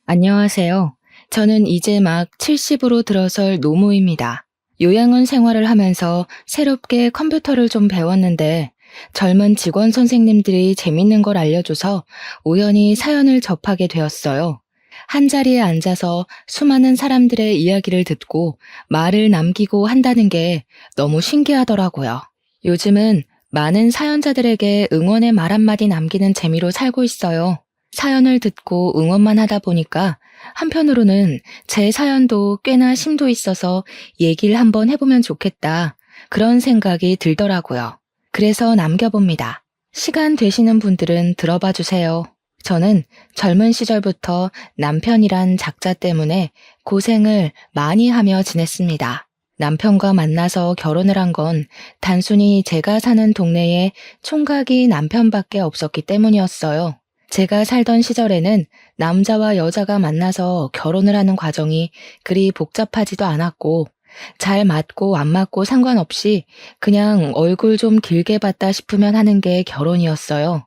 안녕하세요. 저는 이제 막 70으로 들어설 노무입니다. 요양원 생활을 하면서 새롭게 컴퓨터를 좀 배웠는데 젊은 직원 선생님들이 재밌는 걸 알려줘서 우연히 사연을 접하게 되었어요. 한 자리에 앉아서 수많은 사람들의 이야기를 듣고 말을 남기고 한다는 게 너무 신기하더라고요. 요즘은 많은 사연자들에게 응원의 말 한마디 남기는 재미로 살고 있어요. 사연을 듣고 응원만 하다 보니까 한편으로는 제 사연도 꽤나 심도 있어서 얘기를 한번 해보면 좋겠다. 그런 생각이 들더라고요. 그래서 남겨봅니다. 시간 되시는 분들은 들어봐 주세요. 저는 젊은 시절부터 남편이란 작자 때문에 고생을 많이 하며 지냈습니다. 남편과 만나서 결혼을 한 건 단순히 제가 사는 동네에 총각이 남편밖에 없었기 때문이었어요. 제가 살던 시절에는 남자와 여자가 만나서 결혼을 하는 과정이 그리 복잡하지도 않았고, 잘 맞고 안 맞고 상관없이 그냥 얼굴 좀 길게 봤다 싶으면 하는 게 결혼이었어요.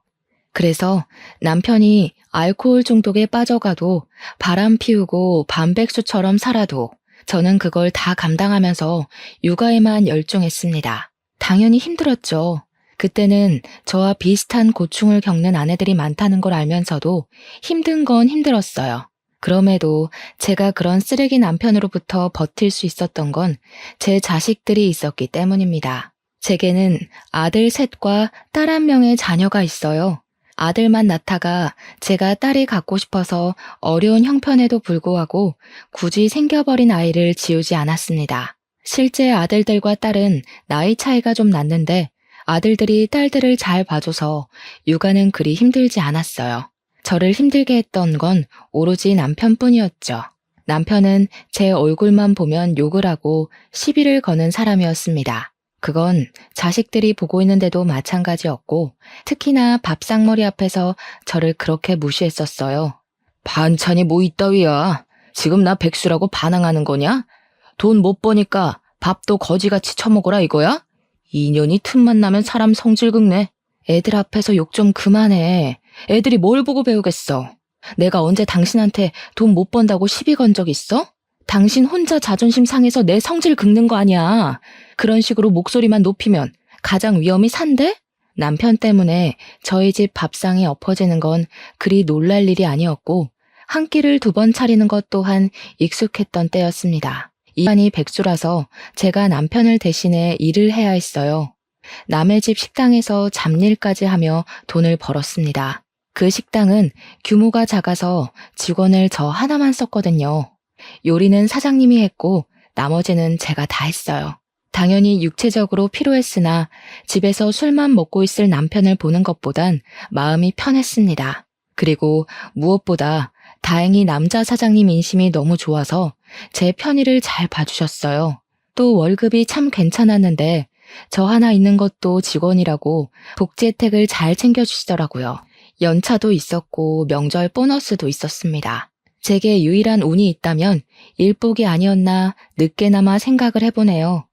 그래서 남편이 알코올 중독에 빠져가도 바람 피우고 반백수처럼 살아도 저는 그걸 다 감당하면서 육아에만 열중했습니다. 당연히 힘들었죠. 그때는 저와 비슷한 고충을 겪는 아내들이 많다는 걸 알면서도 힘든 건 힘들었어요. 그럼에도 제가 그런 쓰레기 남편으로부터 버틸 수 있었던 건 제 자식들이 있었기 때문입니다. 제게는 아들 셋과 딸 한 명의 자녀가 있어요. 아들만 낳다가 제가 딸이 갖고 싶어서 어려운 형편에도 불구하고 굳이 생겨버린 아이를 지우지 않았습니다. 실제 아들들과 딸은 나이 차이가 좀 났는데 아들들이 딸들을 잘 봐줘서 육아는 그리 힘들지 않았어요. 저를 힘들게 했던 건 오로지 남편뿐이었죠. 남편은 제 얼굴만 보면 욕을 하고 시비를 거는 사람이었습니다. 그건 자식들이 보고 있는데도 마찬가지였고 특히나 밥상머리 앞에서 저를 그렇게 무시했었어요. 반찬이 뭐 이따위야. 지금 나 백수라고 반항하는 거냐? 돈 못 버니까 밥도 거지같이 처먹어라 이거야? 인연이 틈만 나면 사람 성질 긁네. 애들 앞에서 욕 좀 그만해. 애들이 뭘 보고 배우겠어. 내가 언제 당신한테 돈 못 번다고 시비 건 적 있어? 당신 혼자 자존심 상해서 내 성질 긁는 거 아니야. 그런 식으로 목소리만 높이면 가장 위험이 산대? 남편 때문에 저희 집 밥상이 엎어지는 건 그리 놀랄 일이 아니었고 한 끼를 2번 차리는 것 또한 익숙했던 때였습니다. 이반이 백수라서 제가 남편을 대신해 일을 해야 했어요. 남의 집 식당에서 잡일까지 하며 돈을 벌었습니다. 그 식당은 규모가 작아서 직원을 저 하나만 썼거든요. 요리는 사장님이 했고 나머지는 제가 다 했어요. 당연히 육체적으로 피로했으나 집에서 술만 먹고 있을 남편을 보는 것보단 마음이 편했습니다. 그리고 무엇보다 다행히 남자 사장님 인심이 너무 좋아서 제 편의를 잘 봐주셨어요. 또 월급이 참 괜찮았는데 저 하나 있는 것도 직원이라고 복지 혜택을 잘 챙겨주시더라고요. 연차도 있었고 명절 보너스도 있었습니다. 제게 유일한 운이 있다면 일복이 아니었나 늦게나마 생각을 해보네요.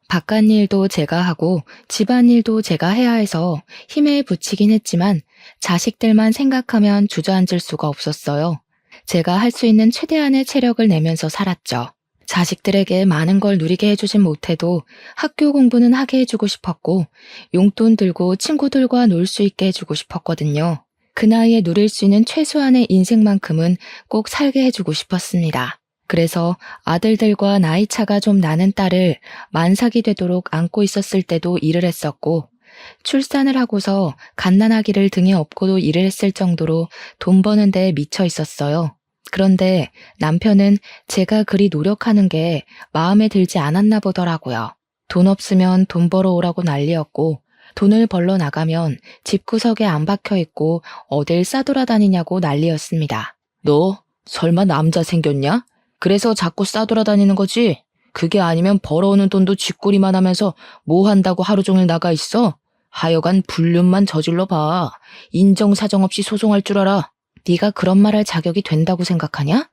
바깥일도 제가 하고 집안일도 제가 해야 해서 힘에 부치긴 했지만 자식들만 생각하면 주저앉을 수가 없었어요. 제가 할 수 있는 최대한의 체력을 내면서 살았죠. 자식들에게 많은 걸 누리게 해주진 못해도 학교 공부는 하게 해주고 싶었고 용돈 들고 친구들과 놀 수 있게 해주고 싶었거든요. 그 나이에 누릴 수 있는 최소한의 인생만큼은 꼭 살게 해주고 싶었습니다. 그래서 아들들과 나이 차가 좀 나는 딸을 만삭이 되도록 안고 있었을 때도 일을 했었고 출산을 하고서 갓난아기를 등에 업고도 일을 했을 정도로 돈 버는 데 미쳐 있었어요. 그런데 남편은 제가 그리 노력하는 게 마음에 들지 않았나 보더라고요. 돈 없으면 돈 벌어 오라고 난리였고 돈을 벌러 나가면 집구석에 안 박혀 있고 어딜 싸돌아다니냐고 난리였습니다. 너 설마 남자 생겼냐? 그래서 자꾸 싸돌아다니는 거지? 그게 아니면 벌어오는 돈도 쥐꼬리만 하면서 뭐 한다고 하루 종일 나가 있어? 하여간 불륜만 저질러 봐. 인정사정 없이 소송할 줄 알아. 네가 그런 말 할 자격이 된다고 생각하냐?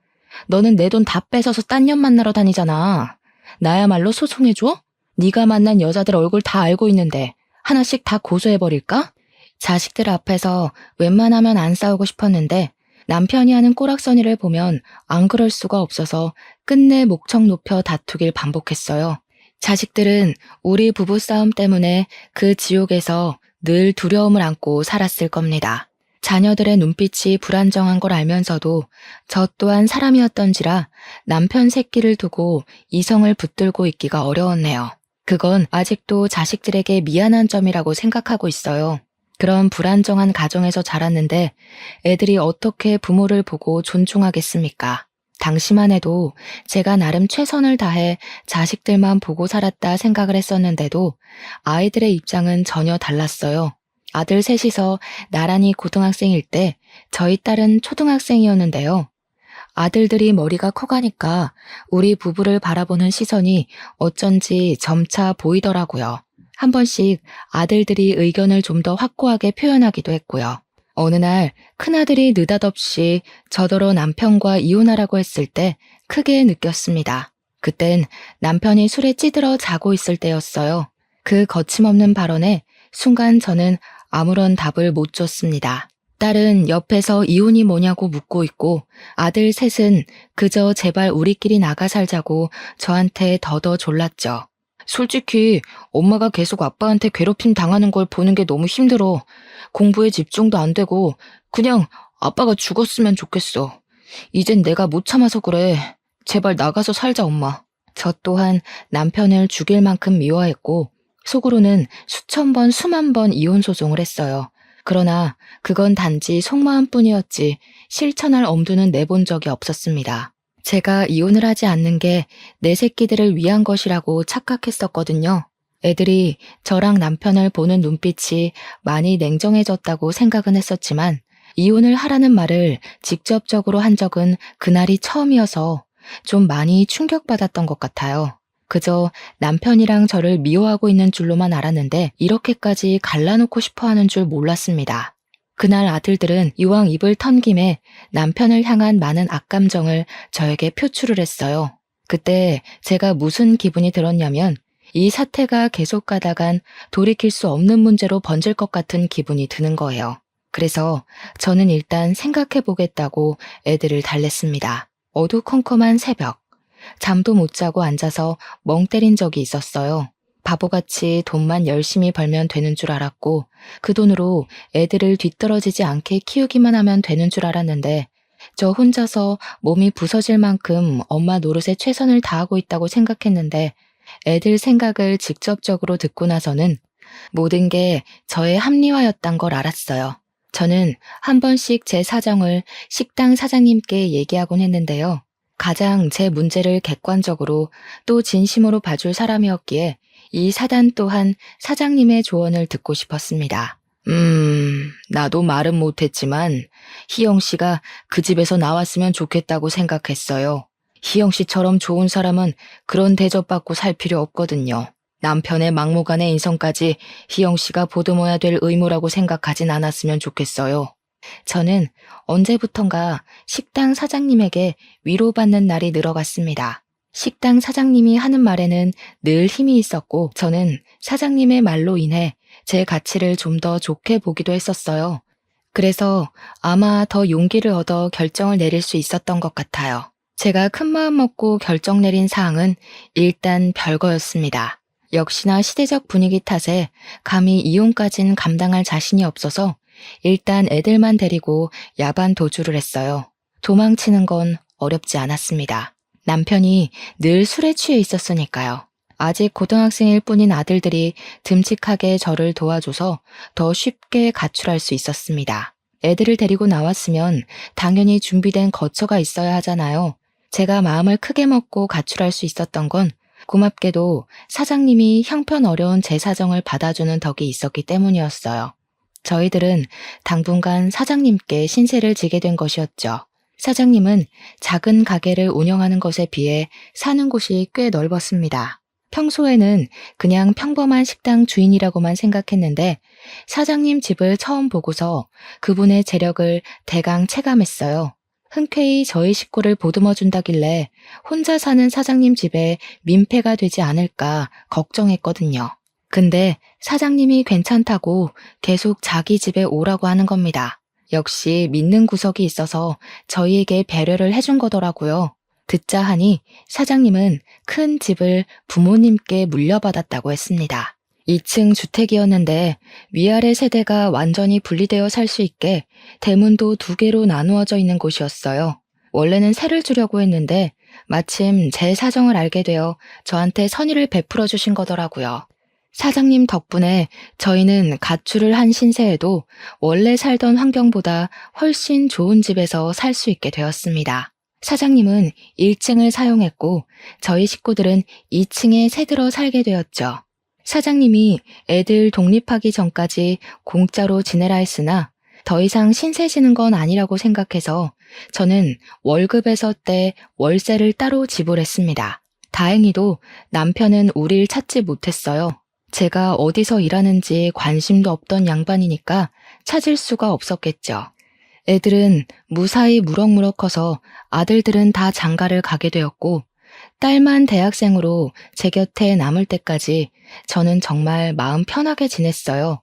너는 내 돈 다 뺏어서 딴 년 만나러 다니잖아. 나야말로 소송해줘? 네가 만난 여자들 얼굴 다 알고 있는데 하나씩 다 고소해버릴까? 자식들 앞에서 웬만하면 안 싸우고 싶었는데 남편이 하는 꼬락서니를 보면 안 그럴 수가 없어서 끝내 목청 높여 다투길 반복했어요. 자식들은 우리 부부싸움 때문에 그 지옥에서 늘 두려움을 안고 살았을 겁니다. 자녀들의 눈빛이 불안정한 걸 알면서도 저 또한 사람이었던지라 남편 새끼를 두고 이성을 붙들고 있기가 어려웠네요. 그건 아직도 자식들에게 미안한 점이라고 생각하고 있어요. 그런 불안정한 가정에서 자랐는데 애들이 어떻게 부모를 보고 존중하겠습니까? 당시만 해도 제가 나름 최선을 다해 자식들만 보고 살았다 생각을 했었는데도 아이들의 입장은 전혀 달랐어요. 아들 셋이서 나란히 고등학생일 때 저희 딸은 초등학생이었는데요. 아들들이 머리가 커가니까 우리 부부를 바라보는 시선이 어쩐지 점차 보이더라고요. 한 번씩 아들들이 의견을 좀 더 확고하게 표현하기도 했고요. 어느 날 큰아들이 느닷없이 저더러 남편과 이혼하라고 했을 때 크게 느꼈습니다. 그땐 남편이 술에 찌들어 자고 있을 때였어요. 그 거침없는 발언에 순간 저는 아무런 답을 못 줬습니다. 딸은 옆에서 이혼이 뭐냐고 묻고 있고 아들 셋은 그저 제발 우리끼리 나가 살자고 저한테 더더 졸랐죠. 솔직히 엄마가 계속 아빠한테 괴롭힘 당하는 걸 보는 게 너무 힘들어. 공부에 집중도 안 되고 그냥 아빠가 죽었으면 좋겠어. 이젠 내가 못 참아서 그래. 제발 나가서 살자, 엄마. 저 또한 남편을 죽일 만큼 미워했고 속으로는 수천 번, 수만 번 이혼 소송을 했어요. 그러나 그건 단지 속마음뿐이었지 실천할 엄두는 내본 적이 없었습니다. 제가 이혼을 하지 않는 게 내 새끼들을 위한 것이라고 착각했었거든요. 애들이 저랑 남편을 보는 눈빛이 많이 냉정해졌다고 생각은 했었지만 이혼을 하라는 말을 직접적으로 한 적은 그날이 처음이어서 좀 많이 충격받았던 것 같아요. 그저 남편이랑 저를 미워하고 있는 줄로만 알았는데 이렇게까지 갈라놓고 싶어 하는 줄 몰랐습니다. 그날 아들들은 이왕 입을 턴 김에 남편을 향한 많은 악감정을 저에게 표출을 했어요. 그때 제가 무슨 기분이 들었냐면 이 사태가 계속 가다간 돌이킬 수 없는 문제로 번질 것 같은 기분이 드는 거예요. 그래서 저는 일단 생각해 보겠다고 애들을 달랬습니다. 어두컴컴한 새벽. 잠도 못 자고 앉아서 멍 때린 적이 있었어요. 바보같이 돈만 열심히 벌면 되는 줄 알았고 그 돈으로 애들을 뒤떨어지지 않게 키우기만 하면 되는 줄 알았는데 저 혼자서 몸이 부서질 만큼 엄마 노릇에 최선을 다하고 있다고 생각했는데 애들 생각을 직접적으로 듣고 나서는 모든 게 저의 합리화였단 걸 알았어요. 저는 한 번씩 제 사정을 식당 사장님께 얘기하곤 했는데요. 가장 제 문제를 객관적으로 또 진심으로 봐줄 사람이었기에 이 사단 또한 사장님의 조언을 듣고 싶었습니다. 나도 말은 못했지만 희영 씨가 그 집에서 나왔으면 좋겠다고 생각했어요. 희영 씨처럼 좋은 사람은 그런 대접받고 살 필요 없거든요. 남편의 막무가내 인성까지 희영 씨가 보듬어야 될 의무라고 생각하진 않았으면 좋겠어요. 저는 언제부턴가 식당 사장님에게 위로받는 날이 늘어갔습니다. 식당 사장님이 하는 말에는 늘 힘이 있었고 저는 사장님의 말로 인해 제 가치를 좀 더 좋게 보기도 했었어요. 그래서 아마 더 용기를 얻어 결정을 내릴 수 있었던 것 같아요. 제가 큰 마음 먹고 결정 내린 사항은 일단 별거였습니다. 역시나 시대적 분위기 탓에 감히 이혼까진 감당할 자신이 없어서 일단 애들만 데리고 야반 도주를 했어요. 도망치는 건 어렵지 않았습니다. 남편이 늘 술에 취해 있었으니까요. 아직 고등학생일 뿐인 아들들이 듬직하게 저를 도와줘서 더 쉽게 가출할 수 있었습니다. 애들을 데리고 나왔으면 당연히 준비된 거처가 있어야 하잖아요. 제가 마음을 크게 먹고 가출할 수 있었던 건 고맙게도 사장님이 형편 어려운 제 사정을 받아주는 덕이 있었기 때문이었어요. 저희들은 당분간 사장님께 신세를 지게 된 것이었죠. 사장님은 작은 가게를 운영하는 것에 비해 사는 곳이 꽤 넓었습니다. 평소에는 그냥 평범한 식당 주인이라고만 생각했는데 사장님 집을 처음 보고서 그분의 재력을 대강 체감했어요. 흔쾌히 저희 식구를 보듬어준다길래 혼자 사는 사장님 집에 민폐가 되지 않을까 걱정했거든요. 근데 사장님이 괜찮다고 계속 자기 집에 오라고 하는 겁니다. 역시 믿는 구석이 있어서 저희에게 배려를 해준 거더라고요. 듣자 하니 사장님은 큰 집을 부모님께 물려받았다고 했습니다. 2층 주택이었는데 위아래 세대가 완전히 분리되어 살 수 있게 대문도 2개로 나누어져 있는 곳이었어요. 원래는 세를 주려고 했는데 마침 제 사정을 알게 되어 저한테 선의를 베풀어 주신 거더라고요. 사장님 덕분에 저희는 가출을 한 신세에도 원래 살던 환경보다 훨씬 좋은 집에서 살 수 있게 되었습니다. 사장님은 1층을 사용했고 저희 식구들은 2층에 새들어 살게 되었죠. 사장님이 애들 독립하기 전까지 공짜로 지내라 했으나 더 이상 신세지는 건 아니라고 생각해서 저는 월급에서 떼 월세를 따로 지불했습니다. 다행히도 남편은 우릴 찾지 못했어요. 제가 어디서 일하는지 관심도 없던 양반이니까 찾을 수가 없었겠죠. 애들은 무사히 무럭무럭 커서 아들들은 다 장가를 가게 되었고 딸만 대학생으로 제 곁에 남을 때까지 저는 정말 마음 편하게 지냈어요.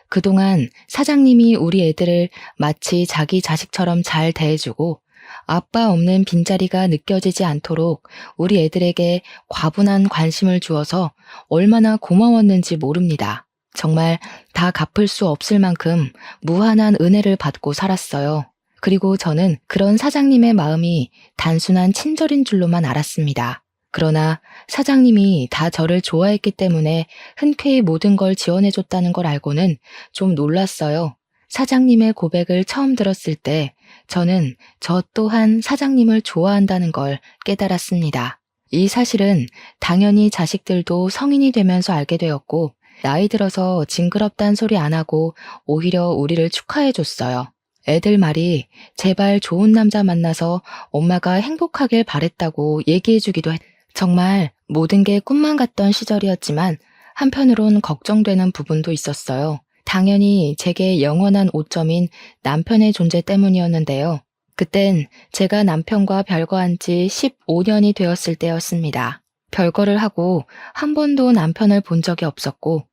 그동안 사장님이 우리 애들을 마치 자기 자식처럼 잘 대해주고 아빠 없는 빈자리가 느껴지지 않도록 우리 애들에게 과분한 관심을 주어서 얼마나 고마웠는지 모릅니다. 정말 다 갚을 수 없을 만큼 무한한 은혜를 받고 살았어요. 그리고 저는 그런 사장님의 마음이 단순한 친절인 줄로만 알았습니다. 그러나 사장님이 다 저를 좋아했기 때문에 흔쾌히 모든 걸 지원해줬다는 걸 알고는 좀 놀랐어요. 사장님의 고백을 처음 들었을 때 저는 저 또한 사장님을 좋아한다는 걸 깨달았습니다. 이 사실은 당연히 자식들도 성인이 되면서 알게 되었고 나이 들어서 징그럽단 소리 안 하고 오히려 우리를 축하해줬어요. 애들 말이 제발 좋은 남자 만나서 엄마가 행복하길 바랬다고 얘기해주기도 했. 정말 모든 게 꿈만 같던 시절이었지만 한편으론 걱정되는 부분도 있었어요. 당연히 제게 영원한 오점인 남편의 존재 때문이었는데요. 그땐 제가 남편과 별거한 지 15년이 되었을 때였습니다. 별거를 하고 한 번도 남편을 본 적이 없었고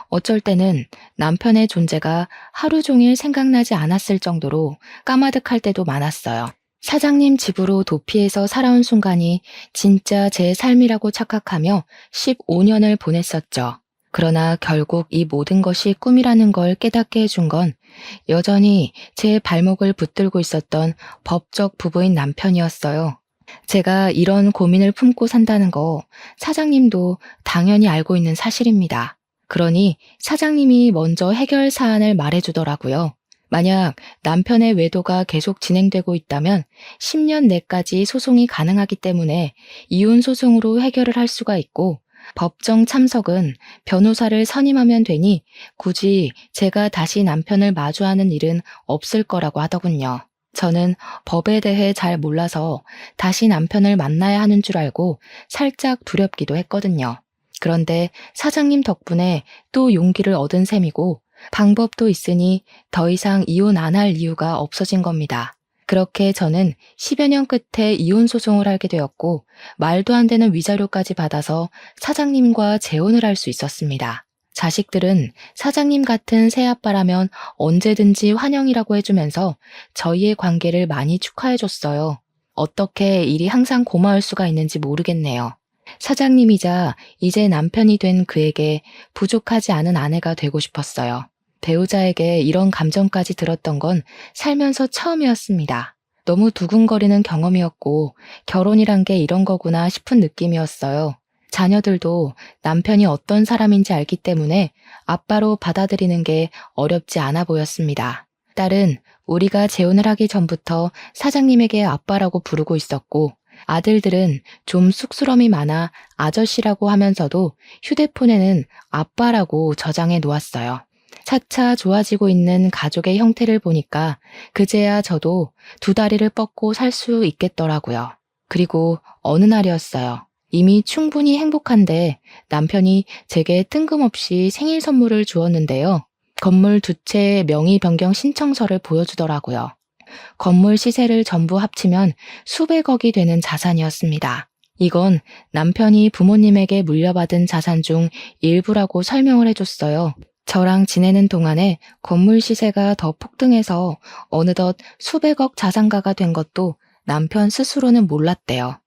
어쩔 때는 남편의 존재가 하루 종일 생각나지 않았을 정도로 까마득할 때도 많았어요. 사장님 집으로 도피해서 살아온 순간이 진짜 제 삶이라고 착각하며 15년을 보냈었죠. 그러나 결국 이 모든 것이 꿈이라는 걸 깨닫게 해준 건 여전히 제 발목을 붙들고 있었던 법적 부부인 남편이었어요. 제가 이런 고민을 품고 산다는 거 사장님도 당연히 알고 있는 사실입니다. 그러니 사장님이 먼저 해결 사안을 말해주더라고요. 만약 남편의 외도가 계속 진행되고 있다면 10년 내까지 소송이 가능하기 때문에 이혼 소송으로 해결을 할 수가 있고 법정 참석은 변호사를 선임하면 되니 굳이 제가 다시 남편을 마주하는 일은 없을 거라고 하더군요. 저는 법에 대해 잘 몰라서 다시 남편을 만나야 하는 줄 알고 살짝 두렵기도 했거든요. 그런데 사장님 덕분에 또 용기를 얻은 셈이고 방법도 있으니 더 이상 이혼 안 할 이유가 없어진 겁니다. 그렇게 저는 10여 년 끝에 이혼 소송을 하게 되었고 말도 안 되는 위자료까지 받아서 사장님과 재혼을 할 수 있었습니다. 자식들은 사장님 같은 새아빠라면 언제든지 환영이라고 해주면서 저희의 관계를 많이 축하해줬어요. 어떻게 일이 항상 고마울 수가 있는지 모르겠네요. 사장님이자 이제 남편이 된 그에게 부족하지 않은 아내가 되고 싶었어요. 배우자에게 이런 감정까지 들었던 건 살면서 처음이었습니다. 너무 두근거리는 경험이었고 결혼이란 게 이런 거구나 싶은 느낌이었어요. 자녀들도 남편이 어떤 사람인지 알기 때문에 아빠로 받아들이는 게 어렵지 않아 보였습니다. 딸은 우리가 재혼을 하기 전부터 사장님에게 아빠라고 부르고 있었고 아들들은 좀 쑥스러움이 많아 아저씨라고 하면서도 휴대폰에는 아빠라고 저장해 놓았어요. 차차 좋아지고 있는 가족의 형태를 보니까 그제야 저도 2다리를 뻗고 살 수 있겠더라고요. 그리고 어느 날이었어요. 이미 충분히 행복한데 남편이 제게 뜬금없이 생일 선물을 주었는데요. 건물 2채의 명의 변경 신청서를 보여주더라고요. 건물 시세를 전부 합치면 수백억이 되는 자산이었습니다. 이건 남편이 부모님에게 물려받은 자산 중 일부라고 설명을 해줬어요. 저랑 지내는 동안에 건물 시세가 더 폭등해서 어느덧 수백억 자산가가 된 것도 남편 스스로는 몰랐대요.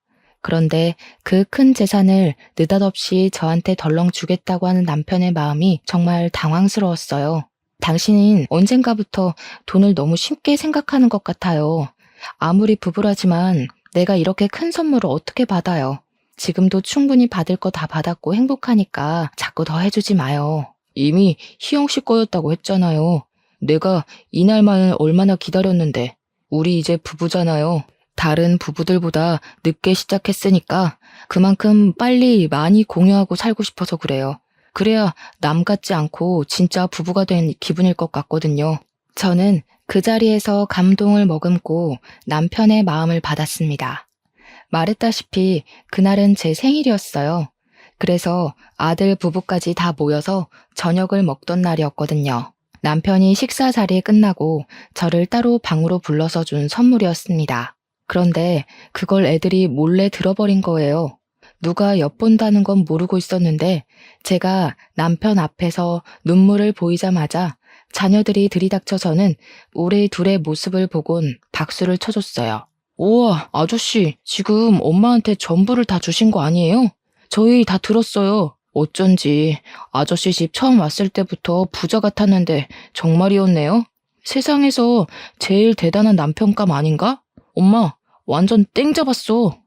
그런데 그 큰 재산을 느닷없이 저한테 덜렁 주겠다고 하는 남편의 마음이 정말 당황스러웠어요. 당신은 언젠가부터 돈을 너무 쉽게 생각하는 것 같아요. 아무리 부부라지만 내가 이렇게 큰 선물을 어떻게 받아요? 지금도 충분히 받을 거 다 받았고 행복하니까 자꾸 더 해주지 마요. 이미 희영 씨 거였다고 했잖아요. 내가 이날만을 얼마나 기다렸는데. 우리 이제 부부잖아요. 다른 부부들보다 늦게 시작했으니까 그만큼 빨리 많이 공유하고 살고 싶어서 그래요. 그래야 남 같지 않고 진짜 부부가 된 기분일 것 같거든요. 저는 그 자리에서 감동을 머금고 남편의 마음을 받았습니다. 말했다시피 그날은 제 생일이었어요. 그래서 아들 부부까지 다 모여서 저녁을 먹던 날이었거든요. 남편이 식사 자리에 끝나고 저를 따로 방으로 불러서 준 선물이었습니다. 그런데 그걸 애들이 몰래 들어버린 거예요. 누가 엿본다는 건 모르고 있었는데 제가 남편 앞에서 눈물을 보이자마자 자녀들이 들이닥쳐서는 우리 둘의 모습을 보곤 박수를 쳐줬어요. 우와, 아저씨, 지금 엄마한테 전부를 다 주신 거 아니에요? 저희 다 들었어요. 어쩐지 아저씨 집 처음 왔을 때부터 부자 같았는데 정말이었네요. 세상에서 제일 대단한 남편감 아닌가? 엄마, 완전 땡 잡았어.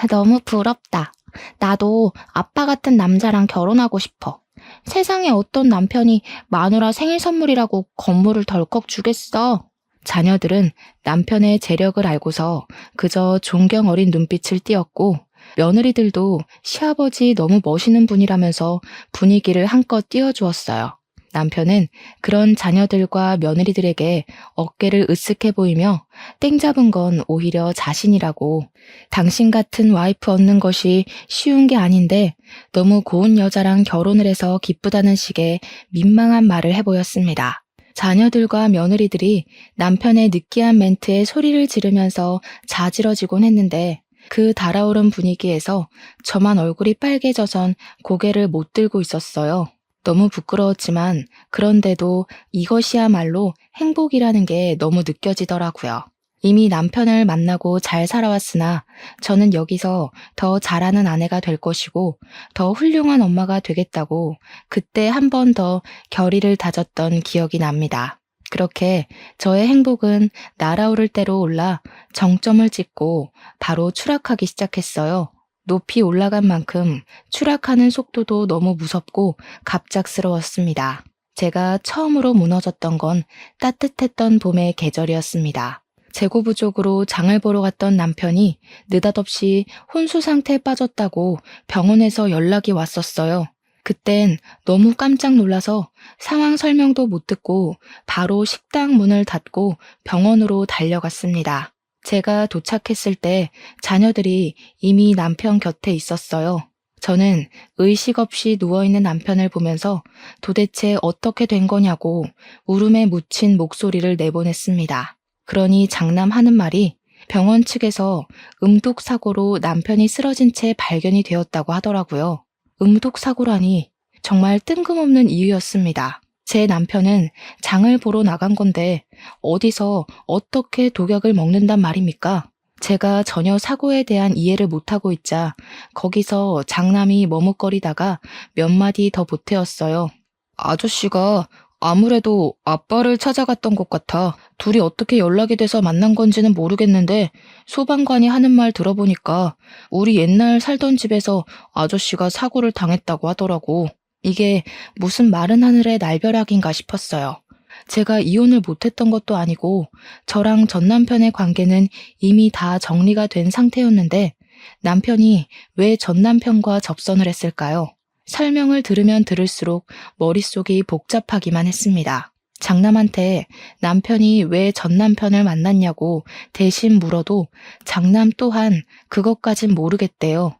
너무 부럽다. 나도 아빠 같은 남자랑 결혼하고 싶어. 세상에 어떤 남편이 마누라 생일 선물이라고 건물을 덜컥 주겠어. 자녀들은 남편의 재력을 알고서 그저 존경 어린 눈빛을 띄었고 며느리들도 시아버지 너무 멋있는 분이라면서 분위기를 한껏 띄워주었어요. 남편은 그런 자녀들과 며느리들에게 어깨를 으쓱해 보이며 땡 잡은 건 오히려 자신이라고 당신 같은 와이프 얻는 것이 쉬운 게 아닌데 너무 고운 여자랑 결혼을 해서 기쁘다는 식의 민망한 말을 해보였습니다. 자녀들과 며느리들이 남편의 느끼한 멘트에 소리를 지르면서 자지러지곤 했는데 그 달아오른 분위기에서 저만 얼굴이 빨개져선 고개를 못 들고 있었어요. 너무 부끄러웠지만 그런데도 이것이야말로 행복이라는 게 너무 느껴지더라고요. 이미 남편을 만나고 잘 살아왔으나 저는 여기서 더 잘하는 아내가 될 것이고 더 훌륭한 엄마가 되겠다고 그때 한 번 더 결의를 다졌던 기억이 납니다. 그렇게 저의 행복은 날아오를 대로 올라 정점을 찍고 바로 추락하기 시작했어요. 높이 올라간 만큼 추락하는 속도도 너무 무섭고 갑작스러웠습니다. 제가 처음으로 무너졌던 건 따뜻했던 봄의 계절이었습니다. 재고부족으로 장을 보러 갔던 남편이 느닷없이 혼수 상태에 빠졌다고 병원에서 연락이 왔었어요. 그땐 너무 깜짝 놀라서 상황 설명도 못 듣고 바로 식당 문을 닫고 병원으로 달려갔습니다. 제가 도착했을 때 자녀들이 이미 남편 곁에 있었어요. 저는 의식 없이 누워있는 남편을 보면서 도대체 어떻게 된 거냐고 울음에 묻힌 목소리를 내보냈습니다. 그러니 장남하는 말이 병원 측에서 음독사고로 남편이 쓰러진 채 발견이 되었다고 하더라고요. 음독사고라니 정말 뜬금없는 이유였습니다. 제 남편은 장을 보러 나간 건데 어디서 어떻게 독약을 먹는단 말입니까? 제가 전혀 사고에 대한 이해를 못하고 있자 거기서 장남이 머뭇거리다가 몇 마디 더 보태었어요. 아저씨가 아무래도 아빠를 찾아갔던 것 같아. 둘이 어떻게 연락이 돼서 만난 건지는 모르겠는데 소방관이 하는 말 들어보니까 우리 옛날 살던 집에서 아저씨가 사고를 당했다고 하더라고. 이게 무슨 마른 하늘의 날벼락인가 싶었어요. 제가 이혼을 못했던 것도 아니고 저랑 전 남편의 관계는 이미 다 정리가 된 상태였는데 남편이 왜 전 남편과 접선을 했을까요? 설명을 들으면 들을수록 머릿속이 복잡하기만 했습니다. 장남한테 남편이 왜 전 남편을 만났냐고 대신 물어도 장남 또한 그것까진 모르겠대요.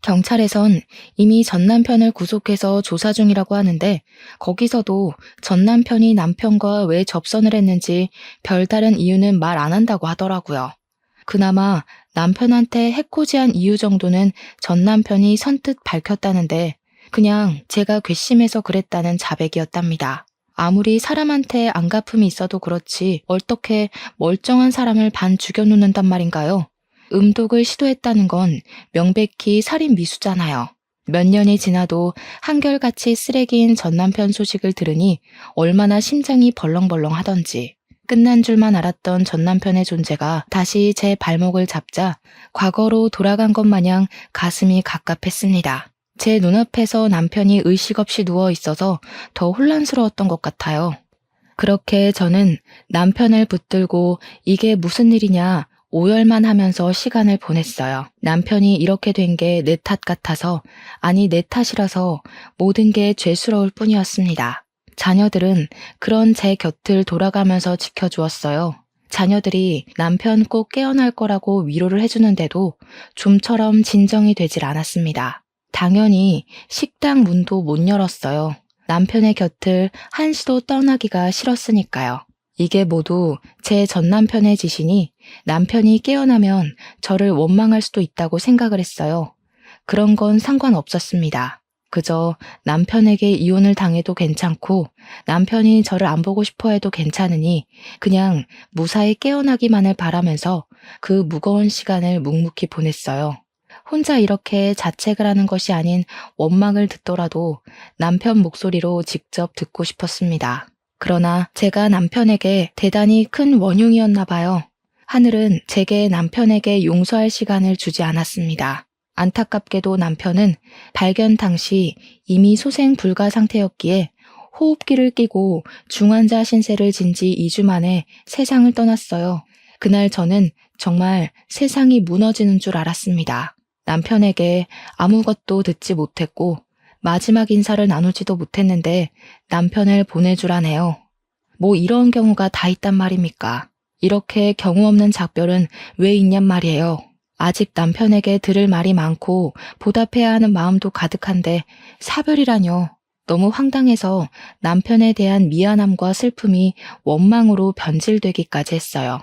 경찰에선 이미 전 남편을 구속해서 조사 중이라고 하는데 거기서도 전 남편이 남편과 왜 접선을 했는지 별다른 이유는 말 안 한다고 하더라고요. 그나마 남편한테 해코지한 이유 정도는 전 남편이 선뜻 밝혔다는데 그냥 제가 괘씸해서 그랬다는 자백이었답니다. 아무리 사람한테 안갚음이 있어도 그렇지 어떻게 멀쩡한 사람을 반 죽여놓는단 말인가요? 음독을 시도했다는 건 명백히 살인 미수잖아요. 몇 년이 지나도 한결같이 쓰레기인 전남편 소식을 들으니 얼마나 심장이 벌렁벌렁 하던지. 끝난 줄만 알았던 전남편의 존재가 다시 제 발목을 잡자 과거로 돌아간 것 마냥 가슴이 갑갑했습니다. 제 눈앞에서 남편이 의식 없이 누워 있어서 더 혼란스러웠던 것 같아요. 그렇게 저는 남편을 붙들고 이게 무슨 일이냐 오열만 하면서 시간을 보냈어요. 남편이 이렇게 된 게 내 탓 같아서, 아니 내 탓이라서 모든 게 죄스러울 뿐이었습니다. 자녀들은 그런 제 곁을 돌아가면서 지켜주었어요. 자녀들이 남편 꼭 깨어날 거라고 위로를 해주는데도 좀처럼 진정이 되질 않았습니다. 당연히 식당 문도 못 열었어요. 남편의 곁을 한시도 떠나기가 싫었으니까요. 이게 모두 제 전남편의 짓이니 남편이 깨어나면 저를 원망할 수도 있다고 생각을 했어요. 그런 건 상관없었습니다. 그저 남편에게 이혼을 당해도 괜찮고 남편이 저를 안 보고 싶어 해도 괜찮으니 그냥 무사히 깨어나기만을 바라면서 그 무거운 시간을 묵묵히 보냈어요. 혼자 이렇게 자책을 하는 것이 아닌 원망을 듣더라도 남편 목소리로 직접 듣고 싶었습니다. 그러나 제가 남편에게 대단히 큰 원흉이었나 봐요. 하늘은 제게 남편에게 용서할 시간을 주지 않았습니다. 안타깝게도 남편은 발견 당시 이미 소생 불가 상태였기에 호흡기를 끼고 중환자 신세를 진 지 2주 만에 세상을 떠났어요. 그날 저는 정말 세상이 무너지는 줄 알았습니다. 남편에게 아무것도 듣지 못했고 마지막 인사를 나누지도 못했는데 남편을 보내주라네요. 뭐 이런 경우가 다 있단 말입니까? 이렇게 경우 없는 작별은 왜 있냔 말이에요. 아직 남편에게 들을 말이 많고 보답해야 하는 마음도 가득한데 사별이라뇨. 너무 황당해서 남편에 대한 미안함과 슬픔이 원망으로 변질되기까지 했어요.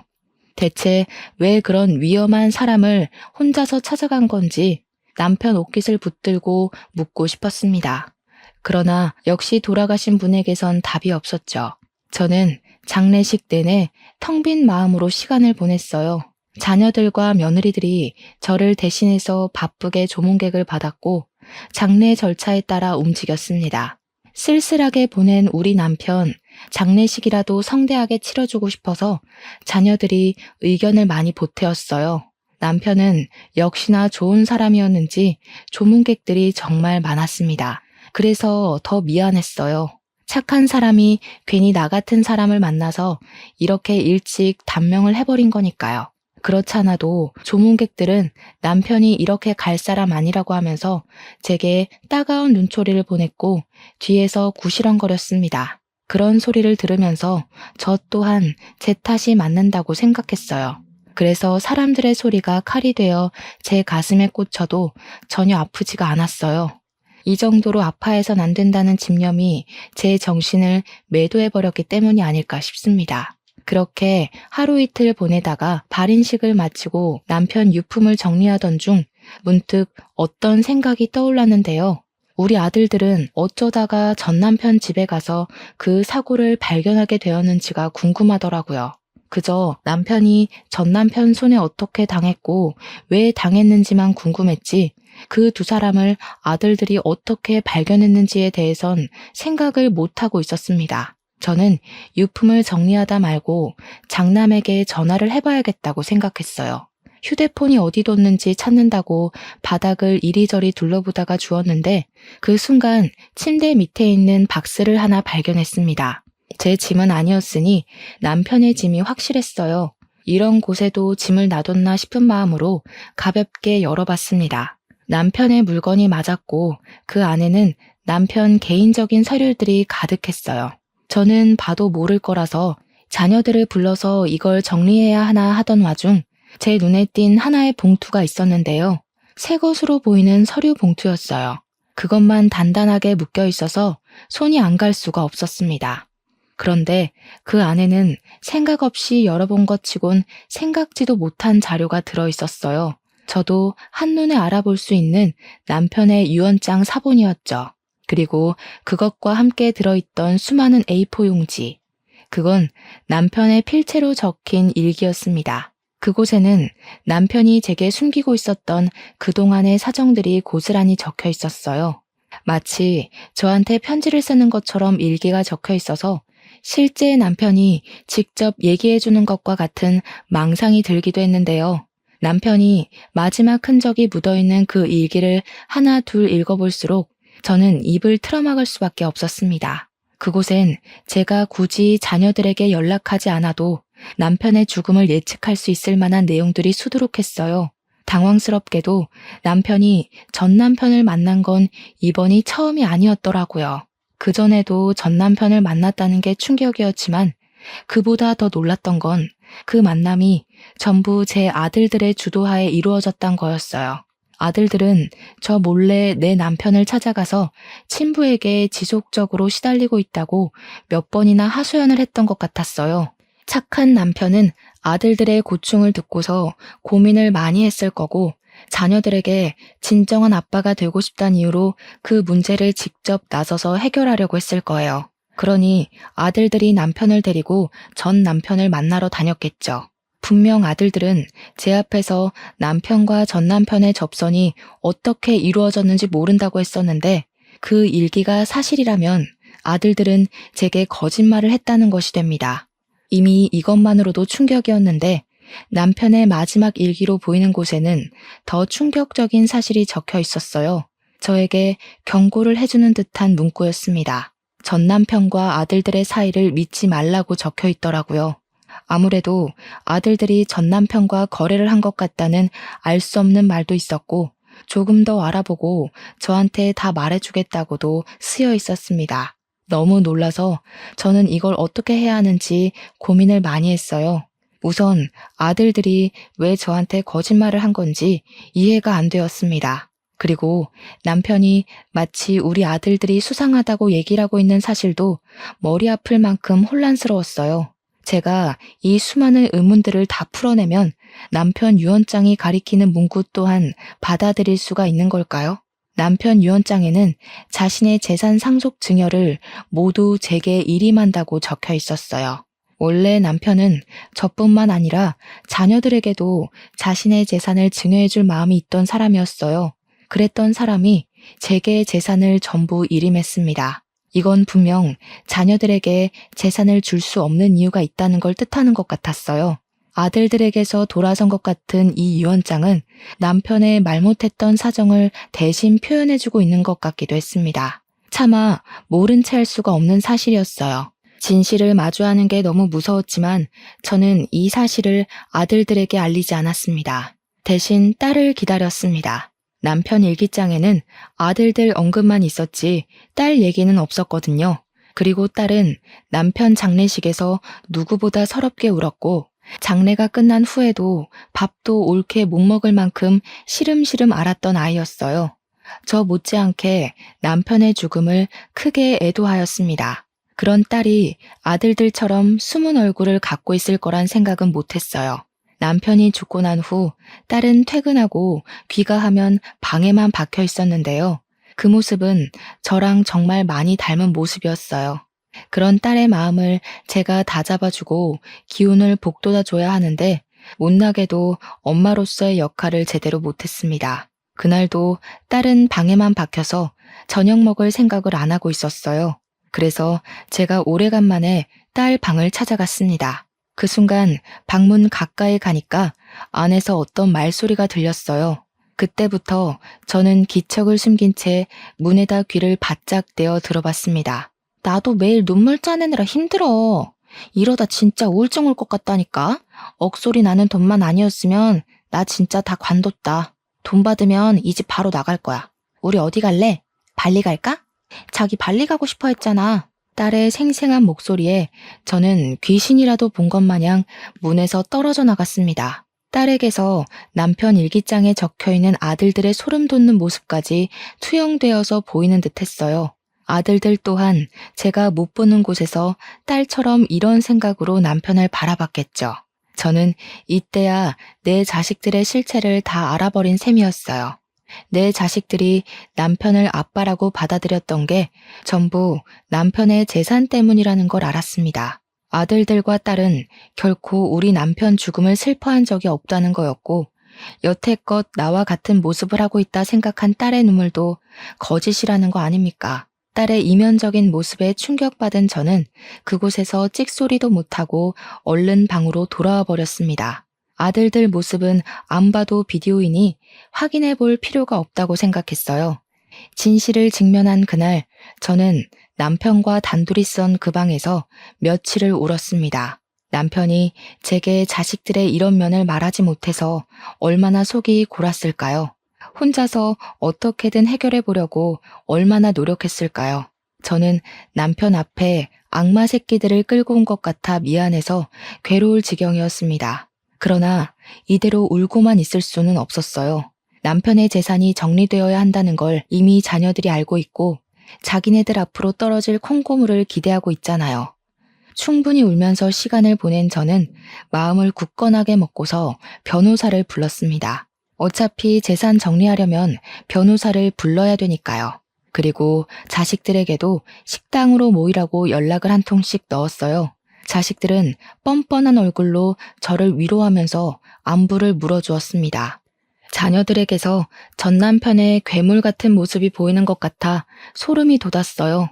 대체 왜 그런 위험한 사람을 혼자서 찾아간 건지 남편 옷깃을 붙들고 묻고 싶었습니다. 그러나 역시 돌아가신 분에게선 답이 없었죠. 저는 장례식 내내 텅 빈 마음으로 시간을 보냈어요. 자녀들과 며느리들이 저를 대신해서 바쁘게 조문객을 받았고 장례 절차에 따라 움직였습니다. 쓸쓸하게 보낸 우리 남편, 장례식이라도 성대하게 치러주고 싶어서 자녀들이 의견을 많이 보태었어요. 남편은 역시나 좋은 사람이었는지 조문객들이 정말 많았습니다. 그래서 더 미안했어요. 착한 사람이 괜히 나 같은 사람을 만나서 이렇게 일찍 단명을 해버린 거니까요. 그렇지 않아도 조문객들은 남편이 이렇게 갈 사람 아니라고 하면서 제게 따가운 눈초리를 보냈고 뒤에서 구시렁거렸습니다. 그런 소리를 들으면서 저 또한 제 탓이 맞는다고 생각했어요. 그래서 사람들의 소리가 칼이 되어 제 가슴에 꽂혀도 전혀 아프지가 않았어요. 이 정도로 아파해선 안 된다는 집념이 제 정신을 매도해버렸기 때문이 아닐까 싶습니다. 그렇게 하루 이틀 보내다가 발인식을 마치고 남편 유품을 정리하던 중 문득 어떤 생각이 떠올랐는데요. 우리 아들들은 어쩌다가 전남편 집에 가서 그 사고를 발견하게 되었는지가 궁금하더라고요. 그저 남편이 전남편 손에 어떻게 당했고 왜 당했는지만 궁금했지 그 두 사람을 아들들이 어떻게 발견했는지에 대해선 생각을 못하고 있었습니다. 저는 유품을 정리하다 말고 장남에게 전화를 해봐야겠다고 생각했어요. 휴대폰이 어디 뒀는지 찾는다고 바닥을 이리저리 둘러보다가 주웠는데 그 순간 침대 밑에 있는 박스를 하나 발견했습니다. 제 짐은 아니었으니 남편의 짐이 확실했어요. 이런 곳에도 짐을 놔뒀나 싶은 마음으로 가볍게 열어봤습니다. 남편의 물건이 맞았고 그 안에는 남편 개인적인 서류들이 가득했어요. 저는 봐도 모를 거라서 자녀들을 불러서 이걸 정리해야 하나 하던 와중 제 눈에 띈 하나의 봉투가 있었는데요. 새 것으로 보이는 서류 봉투였어요. 그것만 단단하게 묶여 있어서 손이 안 갈 수가 없었습니다. 그런데 그 안에는 생각 없이 열어본 것 치곤 생각지도 못한 자료가 들어있었어요. 저도 한눈에 알아볼 수 있는 남편의 유언장 사본이었죠. 그리고 그것과 함께 들어있던 수많은 A4 용지. 그건 남편의 필체로 적힌 일기였습니다. 그곳에는 남편이 제게 숨기고 있었던 그동안의 사정들이 고스란히 적혀 있었어요. 마치 저한테 편지를 쓰는 것처럼 일기가 적혀 있어서 실제 남편이 직접 얘기해 주는 것과 같은 망상이 들기도 했는데요. 남편이 마지막 흔적이 묻어있는 그 일기를 하나 둘 읽어볼수록 저는 입을 틀어막을 수밖에 없었습니다. 그곳엔 제가 굳이 자녀들에게 연락하지 않아도 남편의 죽음을 예측할 수 있을 만한 내용들이 수두룩했어요. 당황스럽게도 남편이 전 남편을 만난 건 이번이 처음이 아니었더라고요. 그전에도 전 남편을 만났다는 게 충격이었지만 그보다 더 놀랐던 건 그 만남이 전부 제 아들들의 주도하에 이루어졌단 거였어요. 아들들은 저 몰래 내 남편을 찾아가서 친부에게 지속적으로 시달리고 있다고 몇 번이나 하소연을 했던 것 같았어요. 착한 남편은 아들들의 고충을 듣고서 고민을 많이 했을 거고 자녀들에게 진정한 아빠가 되고 싶다는 이유로 그 문제를 직접 나서서 해결하려고 했을 거예요. 그러니 아들들이 남편을 데리고 전 남편을 만나러 다녔겠죠. 분명 아들들은 제 앞에서 남편과 전 남편의 접선이 어떻게 이루어졌는지 모른다고 했었는데 그 일기가 사실이라면 아들들은 제게 거짓말을 했다는 것이 됩니다. 이미 이것만으로도 충격이었는데 남편의 마지막 일기로 보이는 곳에는 더 충격적인 사실이 적혀 있었어요. 저에게 경고를 해주는 듯한 문구였습니다. 전 남편과 아들들의 사이를 믿지 말라고 적혀 있더라고요. 아무래도 아들들이 전 남편과 거래를 한 것 같다는 알 수 없는 말도 있었고 조금 더 알아보고 저한테 다 말해주겠다고도 쓰여 있었습니다. 너무 놀라서 저는 이걸 어떻게 해야 하는지 고민을 많이 했어요. 우선 아들들이 왜 저한테 거짓말을 한 건지 이해가 안 되었습니다. 그리고 남편이 마치 우리 아들들이 수상하다고 얘기를 하고 있는 사실도 머리 아플 만큼 혼란스러웠어요. 제가 이 수많은 의문들을 다 풀어내면 남편 유언장이 가리키는 문구 또한 받아들일 수가 있는 걸까요? 남편 유언장에는 자신의 재산 상속 증여를 모두 제게 일임한다고 적혀 있었어요. 원래 남편은 저뿐만 아니라 자녀들에게도 자신의 재산을 증여해 줄 마음이 있던 사람이었어요. 그랬던 사람이 제게 재산을 전부 일임했습니다. 이건 분명 자녀들에게 재산을 줄 수 없는 이유가 있다는 걸 뜻하는 것 같았어요. 아들들에게서 돌아선 것 같은 이 유언장은 남편의 말 못했던 사정을 대신 표현해주고 있는 것 같기도 했습니다. 차마 모른 채 할 수가 없는 사실이었어요. 진실을 마주하는 게 너무 무서웠지만 저는 이 사실을 아들들에게 알리지 않았습니다. 대신 딸을 기다렸습니다. 남편 일기장에는 아들들 언급만 있었지 딸 얘기는 없었거든요. 그리고 딸은 남편 장례식에서 누구보다 서럽게 울었고 장례가 끝난 후에도 밥도 옳게 못 먹을 만큼 시름시름 앓았던 아이였어요. 저 못지않게 남편의 죽음을 크게 애도하였습니다. 그런 딸이 아들들처럼 숨은 얼굴을 갖고 있을 거란 생각은 못했어요. 남편이 죽고 난 후 딸은 퇴근하고 귀가하면 방에만 박혀 있었는데요. 그 모습은 저랑 정말 많이 닮은 모습이었어요. 그런 딸의 마음을 제가 다잡아주고 기운을 북돋아줘야 하는데 못나게도 엄마로서의 역할을 제대로 못했습니다. 그날도 딸은 방에만 박혀서 저녁 먹을 생각을 안 하고 있었어요. 그래서 제가 오래간만에 딸 방을 찾아갔습니다. 그 순간 방문 가까이 가니까 안에서 어떤 말소리가 들렸어요. 그때부터 저는 기척을 숨긴 채 문에다 귀를 바짝 대어 들어봤습니다. 나도 매일 눈물 짜내느라 힘들어. 이러다 진짜 우울증 올 것 같다니까. 억소리 나는 돈만 아니었으면 나 진짜 다 관뒀다. 돈 받으면 이 집 바로 나갈 거야. 우리 어디 갈래? 발리 갈까? 자기 발리 가고 싶어 했잖아. 딸의 생생한 목소리에 저는 귀신이라도 본 것 마냥 문에서 떨어져 나갔습니다. 딸에게서 남편 일기장에 적혀있는 아들들의 소름 돋는 모습까지 투영되어서 보이는 듯 했어요. 아들들 또한 제가 못 보는 곳에서 딸처럼 이런 생각으로 남편을 바라봤겠죠. 저는 이때야 내 자식들의 실체를 다 알아버린 셈이었어요. 내 자식들이 남편을 아빠라고 받아들였던 게 전부 남편의 재산 때문이라는 걸 알았습니다. 아들들과 딸은 결코 우리 남편 죽음을 슬퍼한 적이 없다는 거였고, 여태껏 나와 같은 모습을 하고 있다 생각한 딸의 눈물도 거짓이라는 거 아닙니까? 딸의 이면적인 모습에 충격받은 저는 그곳에서 찍소리도 못하고 얼른 방으로 돌아와 버렸습니다. 아들들 모습은 안 봐도 비디오이니 확인해 볼 필요가 없다고 생각했어요. 진실을 직면한 그날, 저는 남편과 단둘이 썬 그 방에서 며칠을 울었습니다. 남편이 제게 자식들의 이런 면을 말하지 못해서 얼마나 속이 골았을까요? 혼자서 어떻게든 해결해 보려고 얼마나 노력했을까요? 저는 남편 앞에 악마 새끼들을 끌고 온 것 같아 미안해서 괴로울 지경이었습니다. 그러나 이대로 울고만 있을 수는 없었어요. 남편의 재산이 정리되어야 한다는 걸 이미 자녀들이 알고 있고 자기네들 앞으로 떨어질 콩고물을 기대하고 있잖아요. 충분히 울면서 시간을 보낸 저는 마음을 굳건하게 먹고서 변호사를 불렀습니다. 어차피 재산 정리하려면 변호사를 불러야 되니까요. 그리고 자식들에게도 식당으로 모이라고 연락을 한 통씩 넣었어요. 자식들은 뻔뻔한 얼굴로 저를 위로하면서 안부를 물어주었습니다. 자녀들에게서 전 남편의 괴물 같은 모습이 보이는 것 같아 소름이 돋았어요.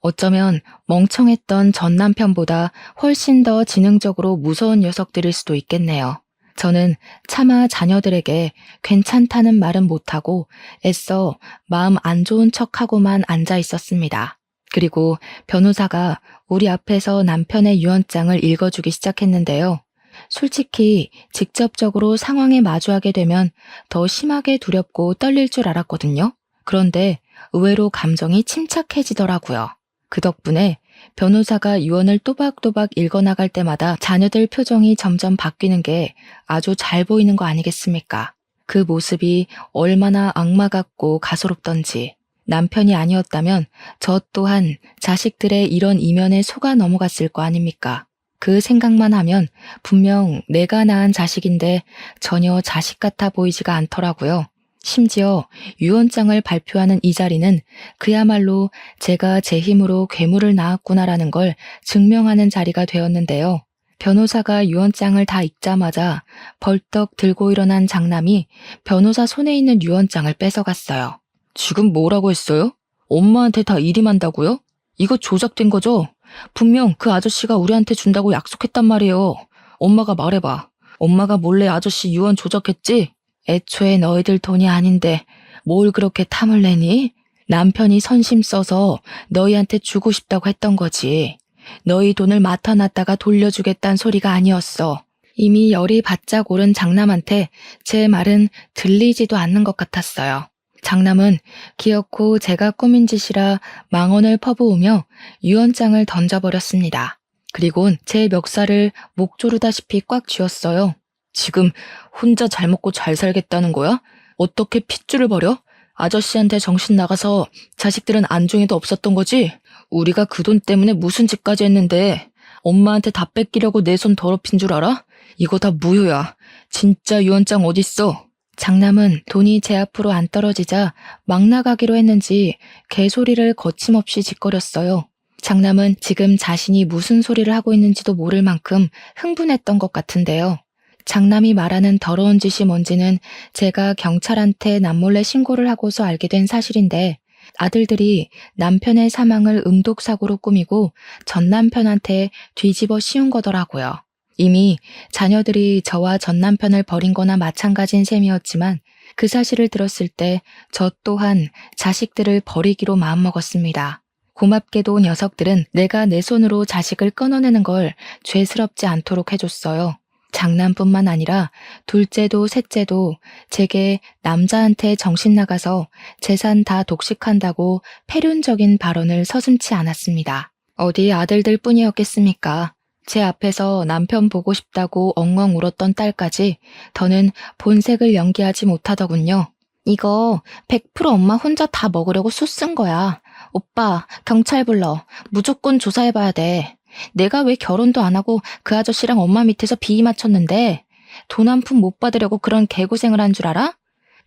어쩌면 멍청했던 전 남편보다 훨씬 더 지능적으로 무서운 녀석들일 수도 있겠네요. 저는 차마 자녀들에게 괜찮다는 말은 못하고 애써 마음 안 좋은 척하고만 앉아 있었습니다. 그리고 변호사가 우리 앞에서 남편의 유언장을 읽어주기 시작했는데요. 솔직히 직접적으로 상황에 마주하게 되면 더 심하게 두렵고 떨릴 줄 알았거든요. 그런데 의외로 감정이 침착해지더라고요. 그 덕분에 변호사가 유언을 또박또박 읽어나갈 때마다 자녀들 표정이 점점 바뀌는 게 아주 잘 보이는 거 아니겠습니까? 그 모습이 얼마나 악마 같고 가소롭던지. 남편이 아니었다면 저 또한 자식들의 이런 이면에 속아 넘어갔을 거 아닙니까? 그 생각만 하면 분명 내가 낳은 자식인데 전혀 자식 같아 보이지가 않더라고요. 심지어 유언장을 발표하는 이 자리는 그야말로 제가 제 힘으로 괴물을 낳았구나라는 걸 증명하는 자리가 되었는데요. 변호사가 유언장을 다 읽자마자 벌떡 들고 일어난 장남이 변호사 손에 있는 유언장을 뺏어갔어요. 지금 뭐라고 했어요? 엄마한테 다 일임한다고요? 이거 조작된 거죠? 분명 그 아저씨가 우리한테 준다고 약속했단 말이에요. 엄마가 말해봐. 엄마가 몰래 아저씨 유언 조작했지? 애초에 너희들 돈이 아닌데 뭘 그렇게 탐을 내니? 남편이 선심 써서 너희한테 주고 싶다고 했던 거지. 너희 돈을 맡아놨다가 돌려주겠다는 소리가 아니었어. 이미 열이 바짝 오른 장남한테 제 말은 들리지도 않는 것 같았어요. 장남은 기어코 제가 꾸민 짓이라 망언을 퍼부으며 유언장을 던져버렸습니다. 그리곤 제 멱살을 목 조르다시피 꽉 쥐었어요. 지금 혼자 잘 먹고 잘 살겠다는 거야? 어떻게 핏줄을 버려? 아저씨한테 정신 나가서 자식들은 안중에도 없었던 거지? 우리가 그 돈 때문에 무슨 짓까지 했는데 엄마한테 다 뺏기려고 내 손 더럽힌 줄 알아? 이거 다 무효야. 진짜 유언장 어딨어? 장남은 돈이 제 앞으로 안 떨어지자 막 나가기로 했는지 개소리를 거침없이 짓거렸어요. 장남은 지금 자신이 무슨 소리를 하고 있는지도 모를 만큼 흥분했던 것 같은데요. 장남이 말하는 더러운 짓이 뭔지는 제가 경찰한테 남몰래 신고를 하고서 알게 된 사실인데 아들들이 남편의 사망을 음독사고로 꾸미고 전 남편한테 뒤집어 씌운 거더라고요. 이미 자녀들이 저와 전 남편을 버린 거나 마찬가지인 셈이었지만 그 사실을 들었을 때 저 또한 자식들을 버리기로 마음먹었습니다. 고맙게도 녀석들은 내가 내 손으로 자식을 끊어내는 걸 죄스럽지 않도록 해줬어요. 장남뿐만 아니라 둘째도 셋째도 제게 남자한테 정신 나가서 재산 다 독식한다고 패륜적인 발언을 서슴지 않았습니다. 어디 아들들 뿐이었겠습니까? 제 앞에서 남편 보고 싶다고 엉엉 울었던 딸까지 더는 본색을 연기하지 못하더군요. 이거 100% 엄마 혼자 다 먹으려고 수 쓴 거야. 오빠, 경찰 불러. 무조건 조사해봐야 돼. 내가 왜 결혼도 안 하고 그 아저씨랑 엄마 밑에서 비위 맞췄는데 돈 한 푼 못 받으려고 그런 개고생을 한 줄 알아?